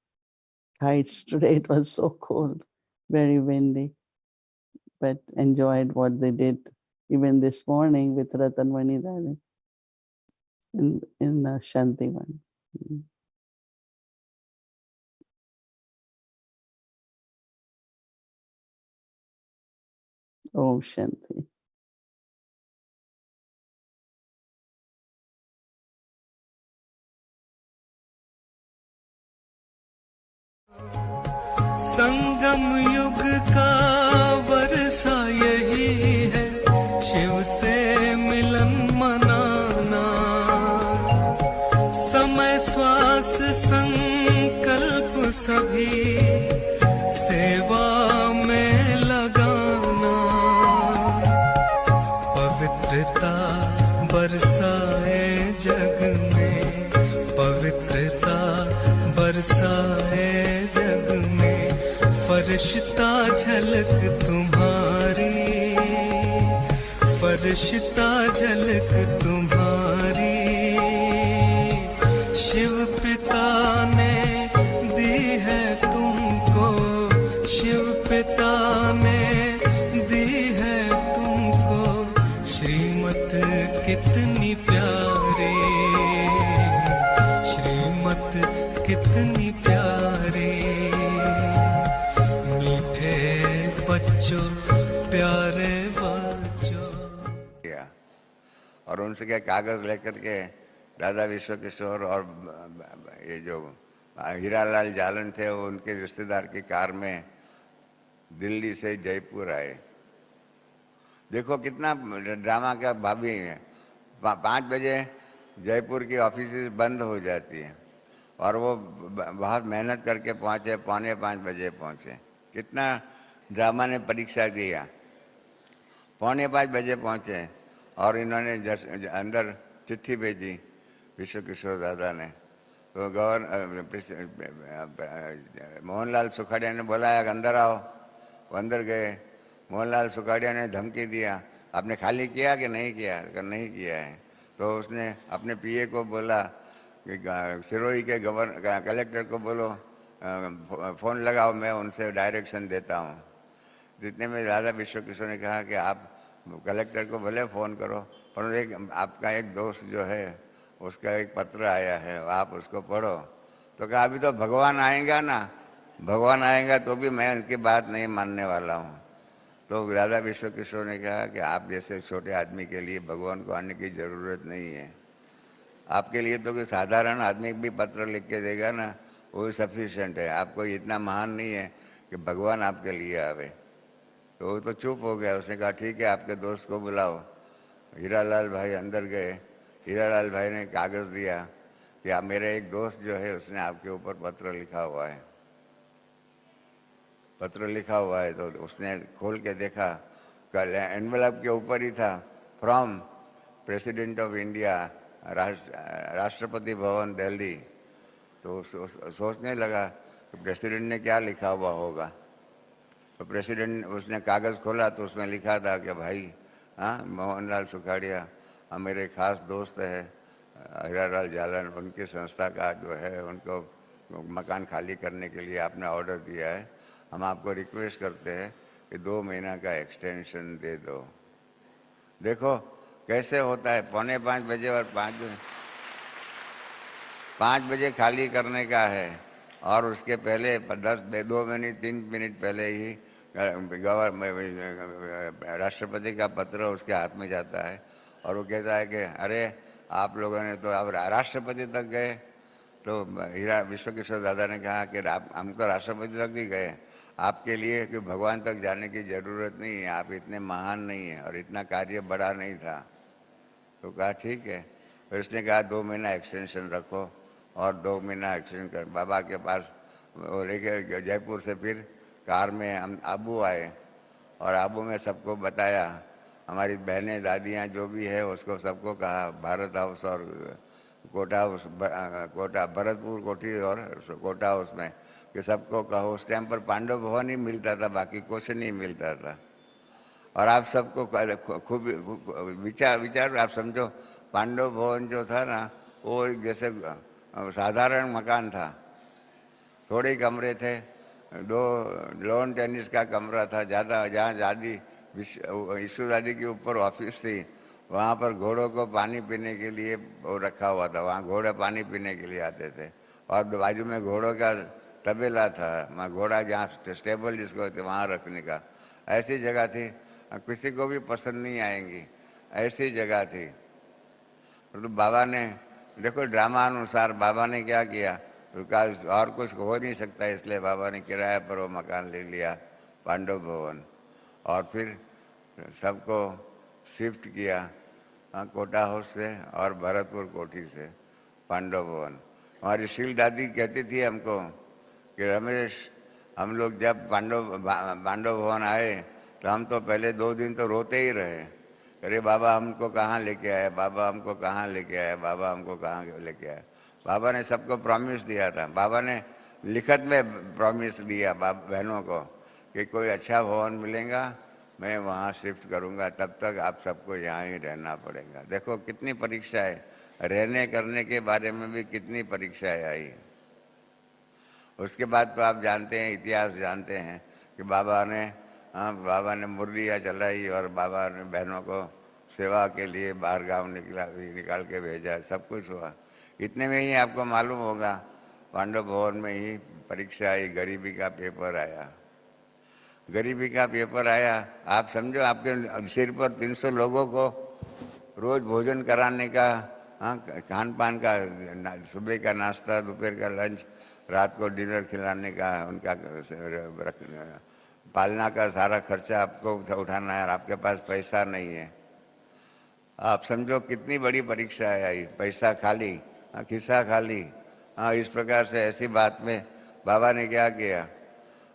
kites today. It was so cold, very windy, but enjoyed what they did even this morning with Ratan Vanidari in Shantivan. Om Shanti. बरसा है जग में फरिश्ता झलक तुम्हारी, फरिश्ता झलक तुम्हारी। शिव पिता ने दी है तुमको, शिव पिता ने दी है तुमको श्रीमत कितनी प्यारी, श्रीमत कितनी प्यारी। मीठे बच्चों प्यारे बच्चों। और उनसे क्या कागज लेकर के दादा विश्व किशोर और ये जो हीरालाल जालन थे वो उनके रिश्तेदार की कार में दिल्ली से जयपुर आए। देखो कितना ड्रामा का भाभी है। 5 बजे जयपुर की ऑफिस बंद हो जाती है और वो बहुत मेहनत करके पहुंचे, 4:45 बजे पहुंचे। कितना ड्रामा ने परीक्षा दिया। 4:45 बजे पहुंचे और इन्होंने अंदर चिट्ठी भेजी विश्व किशोर दादा ने। तो मोहनलाल सुखाड़िया ने बोला अंदर आओ। वो अंदर गए। मोहनलाल सुखाड़िया ने धमकी दिया, आपने खाली किया कि नहीं किया? अगर नहीं किया है तो उसने अपने पीए को बोला कि सिरोही के कलेक्टर को बोलो फ़ोन लगाओ, मैं उनसे डायरेक्शन देता हूँ। जितने में दादा विश्व किशोर ने कहा कि आप कलेक्टर को भले फ़ोन करो, पर एक आपका एक दोस्त जो है उसका एक पत्र आया है, आप उसको पढ़ो। तो कहा अभी तो भगवान आएगा ना, भगवान आएगा तो भी मैं उनकी बात नहीं मानने वाला हूँ। तो दादा विश्व किशोर ने कहा कि आप जैसे छोटे आदमी के लिए भगवान को आने की ज़रूरत नहीं है। आपके लिए तो कोई साधारण आदमी भी पत्र लिख के देगा ना, वो भी सफिशिएंट है। आपको इतना महान नहीं है कि भगवान आपके लिए आवे। तो वो तो चुप हो गया। उसने कहा ठीक है, आपके दोस्त को बुलाओ। हीरालाल भाई अंदर गए। हीरालाल भाई ने कागज़ दिया कि आप, मेरे एक दोस्त जो है उसने आपके ऊपर पत्र लिखा हुआ है, पत्र लिखा हुआ है। तो उसने खोल के देखा, कल एनवेलप के ऊपर ही था, from president of India, Rashtrapati Bhavan Delhi. तो सोचने लगा कि प्रेसिडेंट ने क्या लिखा हुआ होगा। तो प्रेसिडेंट, उसने कागज़ खोला तो उसमें लिखा था कि भाई मोहनलाल सुखाड़िया मेरे खास दोस्त है, हीरालाल जालन, उनकी संस्था का जो है उनको मकान खाली करने के लिए आपने ऑर्डर दिया है। हम आपको रिक्वेस्ट करते हैं कि 2 महीना का एक्सटेंशन दे दो। देखो कैसे होता है। 4:45 बजे और 5 बजे खाली करने का है और उसके पहले 2 मिनट 3 मिनट पहले ही राष्ट्रपति का पत्र उसके हाथ में जाता है और वो कहता है कि अरे आप लोगों ने तो अब राष्ट्रपति तक गए। तो विश्व किशोर दादा ने कहा कि हम तो राष्ट्रपति तक भी गए, आपके लिए कि भगवान तक जाने की ज़रूरत नहीं है, आप इतने महान नहीं हैं और इतना कार्य बड़ा नहीं था। तो कहा ठीक है। फिर उसने कहा 2 महीना एक्सटेंशन रखो और 2 महीना एक्सटेंशन कर। बाबा के पास वो लेके जयपुर से फिर कार में हम आबू आए और आबू में सबको बताया, हमारी बहनें दादियाँ जो भी है उसको सबको कहा, भारत हाउस और कोटा हाउस, कोटा भरतपुर कोठी और कोटा हाउस में कि सबको कहो। उस टाइम पर पांडव भवन ही मिलता था, बाकी कुछ नहीं मिलता था। और आप सबको खूब विचार आप समझो, पांडव भवन जो था ना वो एक जैसे साधारण मकान था, थोड़े कमरे थे, 2 लॉन टेनिस का कमरा था, ज़्यादा जहाँ दादी ईशु दादी के ऊपर ऑफिस थी, वहाँ पर घोड़ों को पानी पीने के लिए वो रखा हुआ था, वहाँ घोड़े पानी पीने के लिए आते थे। और बाजू में घोड़ों का तबेला था, वहाँ घोड़ा जहाँ स्टेबल जिसको होते वहाँ रखने का, ऐसी जगह थी। किसी को भी पसंद नहीं आएंगी ऐसी जगह थी। तो बाबा ने देखो ड्रामा अनुसार बाबा ने क्या किया, तो कहा और कुछ हो नहीं सकता, इसलिए बाबा ने किराए पर वो मकान ले लिया पांडव भवन और फिर सबको शिफ्ट किया कोटा हाउस से और भरतपुर कोठी से पांडव भवन। हमारी शील दादी कहती थी हमको कि रमेश, हम लोग जब पांडव भवन आए तो हम तो पहले 2 दिन तो रोते ही रहे, अरे बाबा हमको कहाँ लेके आए, बाबा हमको कहाँ लेके आए, बाबा हमको कहाँ लेके आए। बाबा ने सबको प्रॉमिस दिया था, बाबा ने लिखत में प्रॉमिस दिया बहनों को कि कोई अच्छा भवन मिलेगा मैं वहाँ शिफ्ट करूँगा, तब तक आप सबको यहाँ ही रहना पड़ेगा। देखो कितनी परीक्षाएं, रहने करने के बारे में भी कितनी परीक्षाएं आई। उसके बाद तो आप जानते हैं, इतिहास जानते हैं कि बाबा ने मुरलियाँ चलाई और बाबा ने बहनों को सेवा के लिए बाहर गाँव निकाल के भेजा, सब कुछ हुआ। इतने में ही आपको मालूम होगा पांडव भवन में ही परीक्षा आई, गरीबी का पेपर आया। गरीबी का पेपर आया, आप समझो आपके सिर पर 300 लोगों को रोज भोजन कराने का, खान पान का, सुबह का नाश्ता, दोपहर का लंच, रात को डिनर खिलाने का, उनका पालना का सारा खर्चा आपको उठाना है और आपके पास पैसा नहीं है। आप समझो कितनी बड़ी परीक्षा आई, पैसा खाली, खिस्सा खाली। इस प्रकार से ऐसी बात में बाबा ने क्या किया,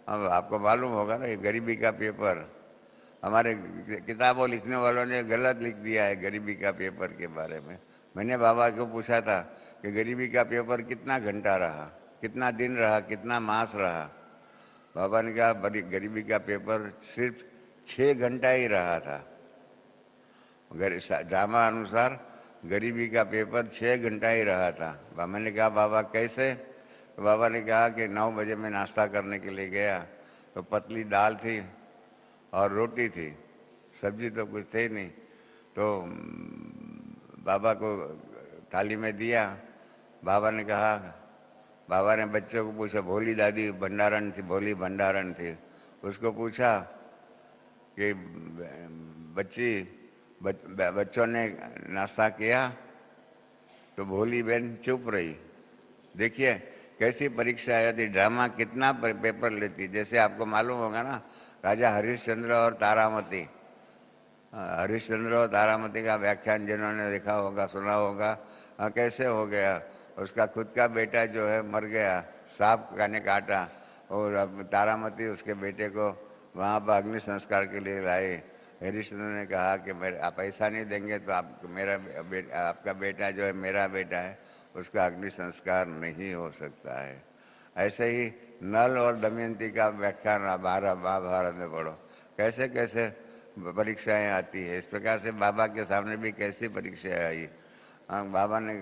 अब आपको मालूम होगा ना, ये गरीबी का पेपर हमारे किताबों लिखने वालों ने गलत लिख दिया है गरीबी का पेपर के बारे में। मैंने बाबा को पूछा था कि गरीबी का पेपर कितना घंटा रहा, कितना दिन रहा, कितना मास रहा। बाबा ने कहा गरीबी का पेपर सिर्फ 6 घंटा ही रहा था। ड्रामा अनुसार गरीबी का पेपर 6 घंटा ही रहा था। मैंने कहा बाबा कैसे? तो बाबा ने कहा कि 9 बजे मैं नाश्ता करने के लिए गया तो पतली दाल थी और रोटी थी, सब्जी तो कुछ थे नहीं। तो बाबा को थाली में दिया। बाबा ने बच्चों को पूछा, भोली दादी भंडारण थी, भोली भंडारण थी, उसको पूछा कि बच्चों ने नाश्ता किया? तो भोली बहन चुप रही। देखिए कैसी परीक्षा आई थी, ड्रामा कितना पेपर लेती। जैसे आपको मालूम होगा ना, राजा हरिश्चंद्र और तारामती, हरिश्चंद्र और तारामती का व्याख्यान जिन्होंने देखा होगा, सुना होगा, कैसे हो गया, उसका खुद का बेटा जो है मर गया, सांप ने काटा, और अब तारामती उसके बेटे को वहाँ पर अग्नि संस्कार के लिए लाए। हरिश्चंद्र ने कहा कि आप ऐसा नहीं देंगे तो आपका बेटा जो है मेरा बेटा है, उसका अग्नि संस्कार नहीं हो सकता है। ऐसे ही नल और दमयंती का व्याख्यान महाभारत में पढ़ो, कैसे कैसे परीक्षाएं आती है। इस प्रकार से बाबा के सामने भी कैसी परीक्षाएं आई। बाबा ने,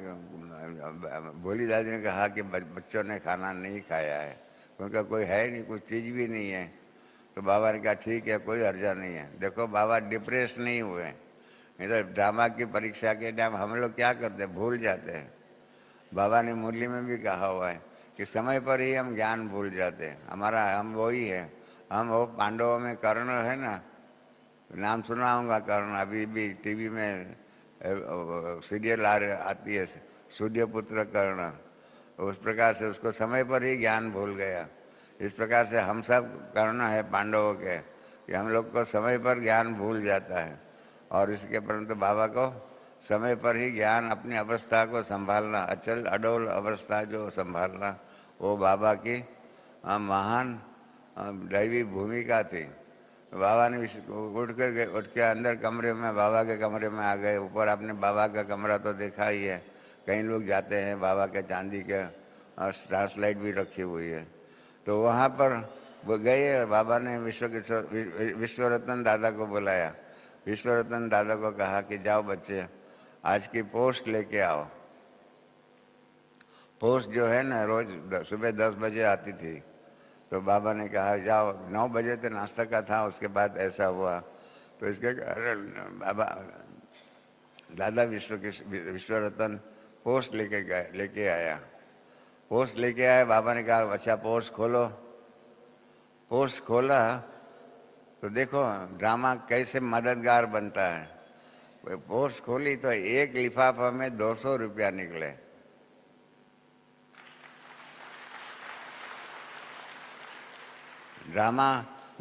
भोली दादी ने कहा कि बच्चों ने खाना नहीं खाया है क्योंकि कोई है नहीं, कुछ चीज़ भी नहीं है। तो बाबा ने कहा ठीक है, कोई हर्जा नहीं है। देखो बाबा डिप्रेस नहीं हुए। नहीं तो ड्रामा की परीक्षा के टाइम हम लोग क्या करते हैं, भूल जाते हैं। बाबा ने मुरली में भी कहा हुआ है कि समय पर ही हम ज्ञान भूल जाते हैं। हम वही है, हम वो पांडवों में कर्ण है ना, नाम सुना होगा कर्ण, अभी भी टीवी में सीरियल आती है, सूर्यपुत्र कर्ण। उस प्रकार से उसको समय पर ही ज्ञान भूल गया। इस प्रकार से हम सब कर्ण है पांडवों के, कि हम लोग को समय पर ज्ञान भूल जाता है। और इसके परंतु बाबा को समय पर ही ज्ञान, अपनी अवस्था को संभालना, अचल अडोल अवस्था जो संभालना, वो बाबा की महान दैवी भूमिका थी। बाबा ने उठ के अंदर कमरे में, बाबा के कमरे में आ गए। ऊपर आपने बाबा का कमरा तो देखा ही है, कई लोग जाते हैं, बाबा के चांदी के स्टार लाइट भी रखी हुई है। तो वहाँ पर वो गए और बाबा ने विश्वरत्न दादा को बुलाया। विश्वरत्न दादा को कहा कि जाओ बच्चे, आज की पोस्ट लेके आओ। पोस्ट जो है ना रोज सुबह 10 बजे आती थी। तो बाबा ने कहा जाओ, 9 बजे तो नाश्ता का था, उसके बाद ऐसा हुआ। तो इसके कारण बाबा दादा विश्वरत्न पोस्ट लेके आया। पोस्ट लेके आया, बाबा ने कहा अच्छा पोस्ट खोलो। पोस्ट खोला तो देखो ड्रामा कैसे मददगार बनता है। पोस्ट खोली तो एक लिफाफा में 200 रुपया निकले। ड्रामा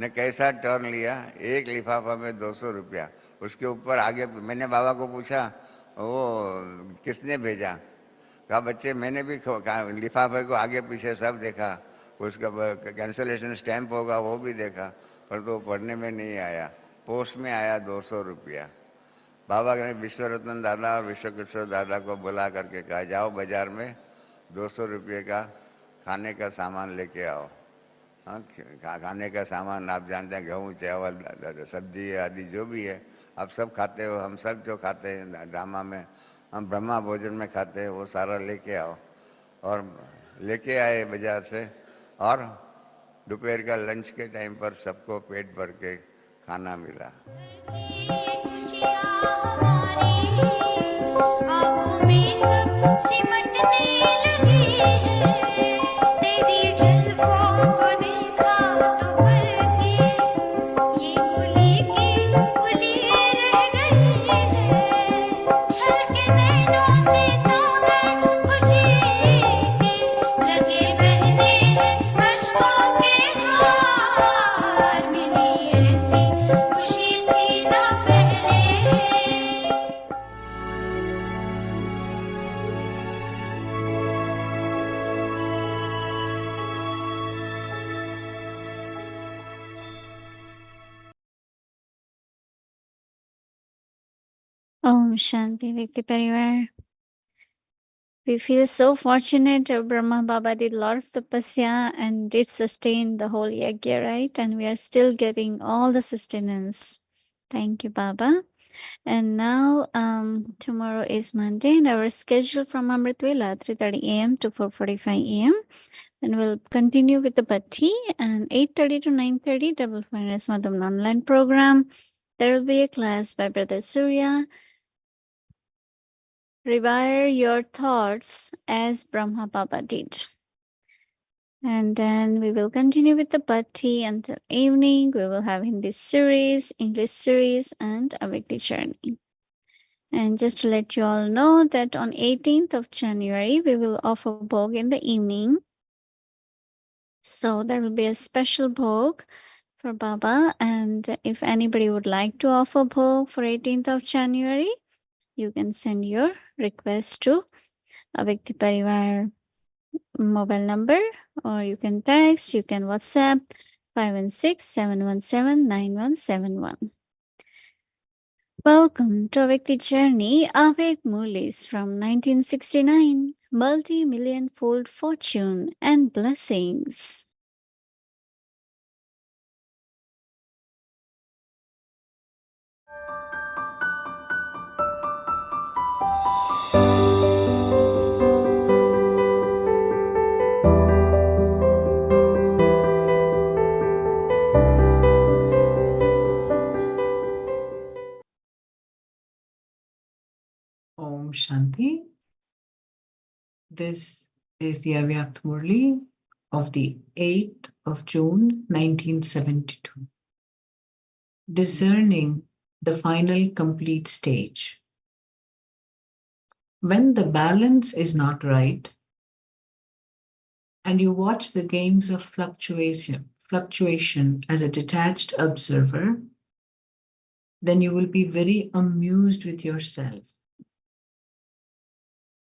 ने कैसा टर्न लिया, एक लिफाफा में 200 रुपया। उसके ऊपर आगे मैंने बाबा को पूछा वो किसने भेजा? कहा बच्चे मैंने भी लिफाफे को आगे पीछे सब देखा, उसका कैंसलेशन स्टैंप होगा वो भी देखा, पर तो पढ़ने में नहीं आया। पोस्ट में आया 200 रुपया। बाबा ने विश्वरत्न दादा और विश्वकिशोर दादा को बुला करके कहा जाओ बाजार में ₹200 का खाने का सामान लेके आओ। हाँ, खाने का सामान आप जानते हैं, गेहूँ, चावल, सब्जी आदि जो भी है आप सब खाते हो, हम सब जो खाते हैं ड्रामा में, हम ब्रह्मा भोजन में खाते हैं, वो सारा लेके आओ। और लेके आए बाजार से, और दोपहर का लंच के टाइम पर सबको पेट भर के खाना मिला। Om Shanti Vyakti Parivar. We feel so fortunate. Brahma Baba did a lot of tapasya and did sustain the whole yagya, right? And we are still getting all the sustenance. Thank you, Baba. And now, tomorrow is Monday, and our schedule from Amrit Vela, 3:30 a.m. to 4:45 a.m. And we'll continue with the Bhatti, and 8:30 to 9:30, Double Finance Madhum online program. There will be a class by Brother Surya. Revire your thoughts as Brahma Baba did. And then we will continue with the Bhatti until evening. We will have Hindi series, English series, and Avyakt journey. And just to let you all know that on 18th of January, we will offer bhog in the evening. So there will be a special bhog for Baba. And if anybody would like to offer bhog for 18th of January, you can send your request to Avyakt Parivar mobile number, or you can text, you can WhatsApp 516-717-9171. Welcome to Avyakt Journey. Avyakt Mulis from 1969. Multi-million fold fortune and blessings. Om Shanti. This is the Avyakt Murli of the 8th of June, 1972. Discerning the final complete stage. When the balance is not right, and you watch the games of fluctuation as a detached observer, then you will be very amused with yourself.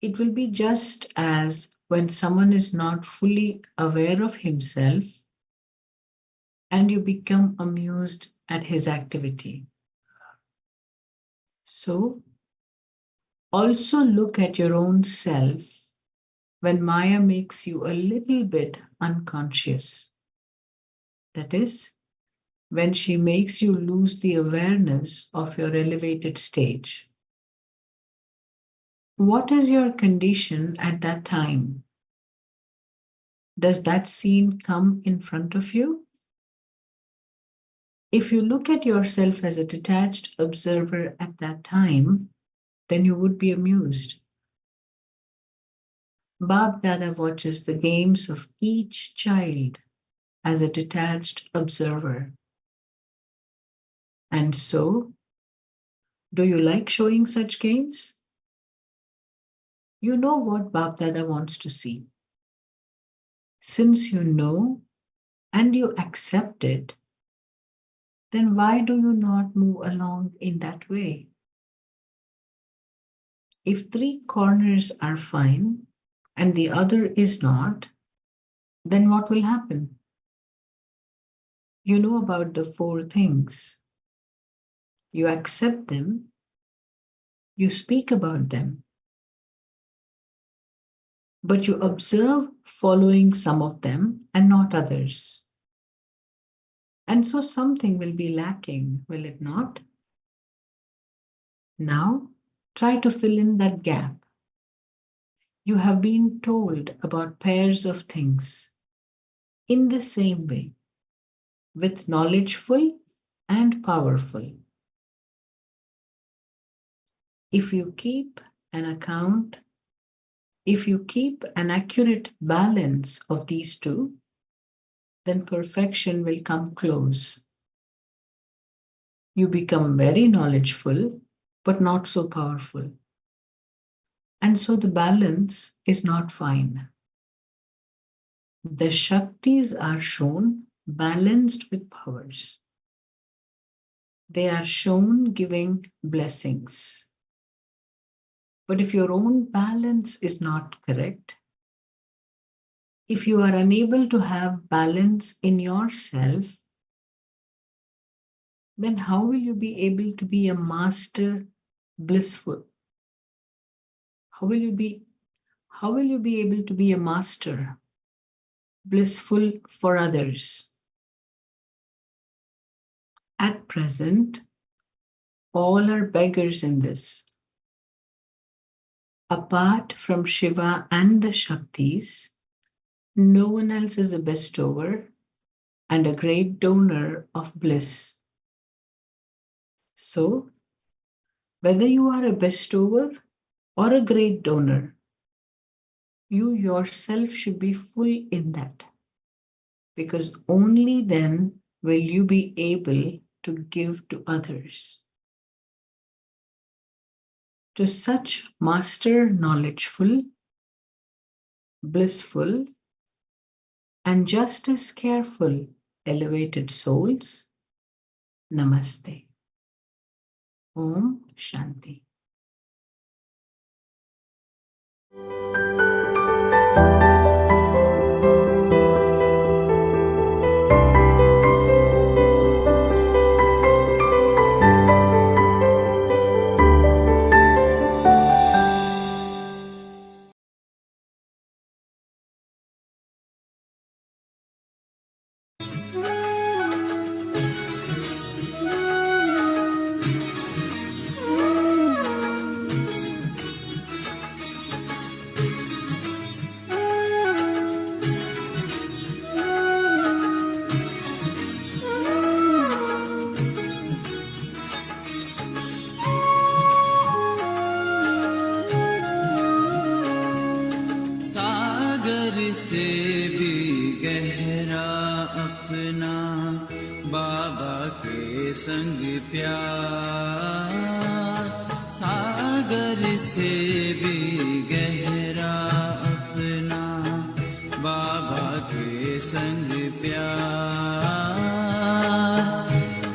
It will be just as when someone is not fully aware of himself and you become amused at his activity. So, also look at your own self when Maya makes you a little bit unconscious. That is, when she makes you lose the awareness of your elevated stage. What is your condition at that time? Does that scene come in front of you? If you look at yourself as a detached observer at that time, then you would be amused. Bab Dada watches the games of each child as a detached observer. And so, do you like showing such games? You know what Bab Dada wants to see. Since you know and you accept it, then why do you not move along in that way? If three corners are fine and the other is not, then what will happen? You know about the four things. You accept them, you speak about them, but you observe following some of them and not others. And so something will be lacking, will it not? Now, try to fill in that gap. You have been told about pairs of things in the same way, with knowledgeful and powerful. If you keep an account, if you keep an accurate balance of these two, then perfection will come close. You become very knowledgeful, but not so powerful. And so the balance is not fine. The Shaktis are shown balanced with powers. They are shown giving blessings. But if your own balance is not correct, if you are unable to have balance in yourself, then how will you be able to be a master blissful? How will you be able to be a master blissful for others? At present, all are beggars in this. Apart from Shiva and the Shaktis, no one else is a bestower and a great donor of bliss. So, whether you are a bestower or a great donor, you yourself should be full in that, because only then will you be able to give to others. To such master knowledgeful, blissful, and just as careful, elevated souls, Namaste. Om Shanti. संग प्यार सागर से भी गहरा अपना बाबा के संग प्यार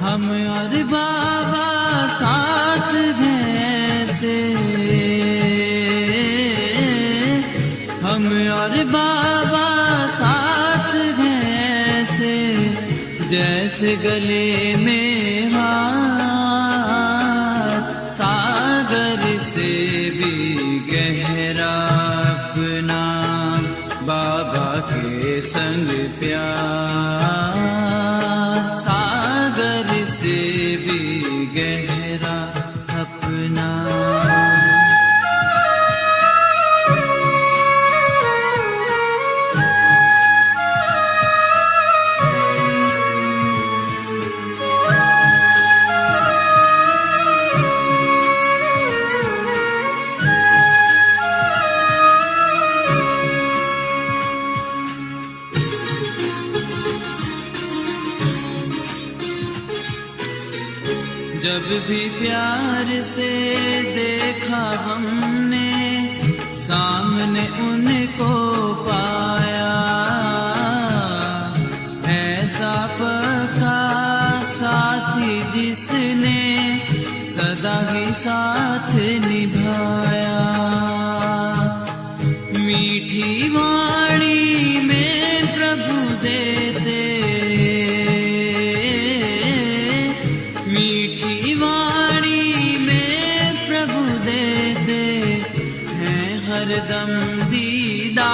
हम और बाबा साथ हैं से हम और बाबा साथ हैं से जैसे गले में सागर से भी गहरा अपना बाबा के संग प्यार सागर से भी गहरा अपना जब भी प्यार से देखा हमने सामने उनको पाया ऐसा पक्का साथी जिसने सदा ही साथ निभाया मीठी वाणी में प्रभु देते हरदम दीदार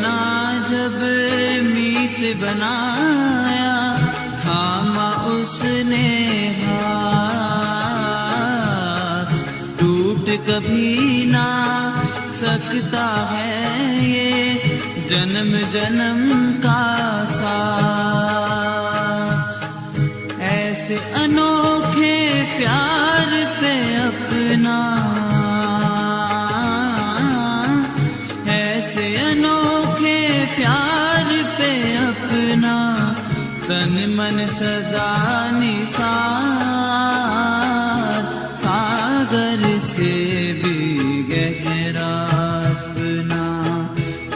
अपना जब मीत बनाया, थामा उसने हाथ, टूट कभी ना सकता है ये जन्म जन्म का साथ। ऐसे अनोखे प्यार पे अपना, ऐसे अनोखे प्यार पे अपना तन मन सदा निसार, सागर से भी गहरा अपना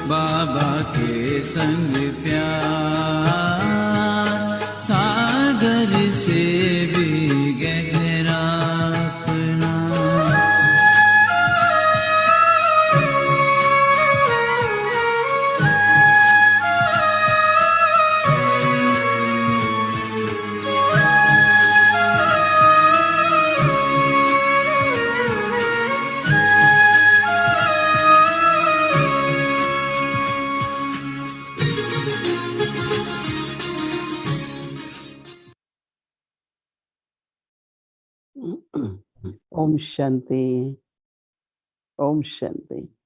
बाबा के संग प्यार, सागर से भी गहरा अपना। Om Shanti. Om Shanti.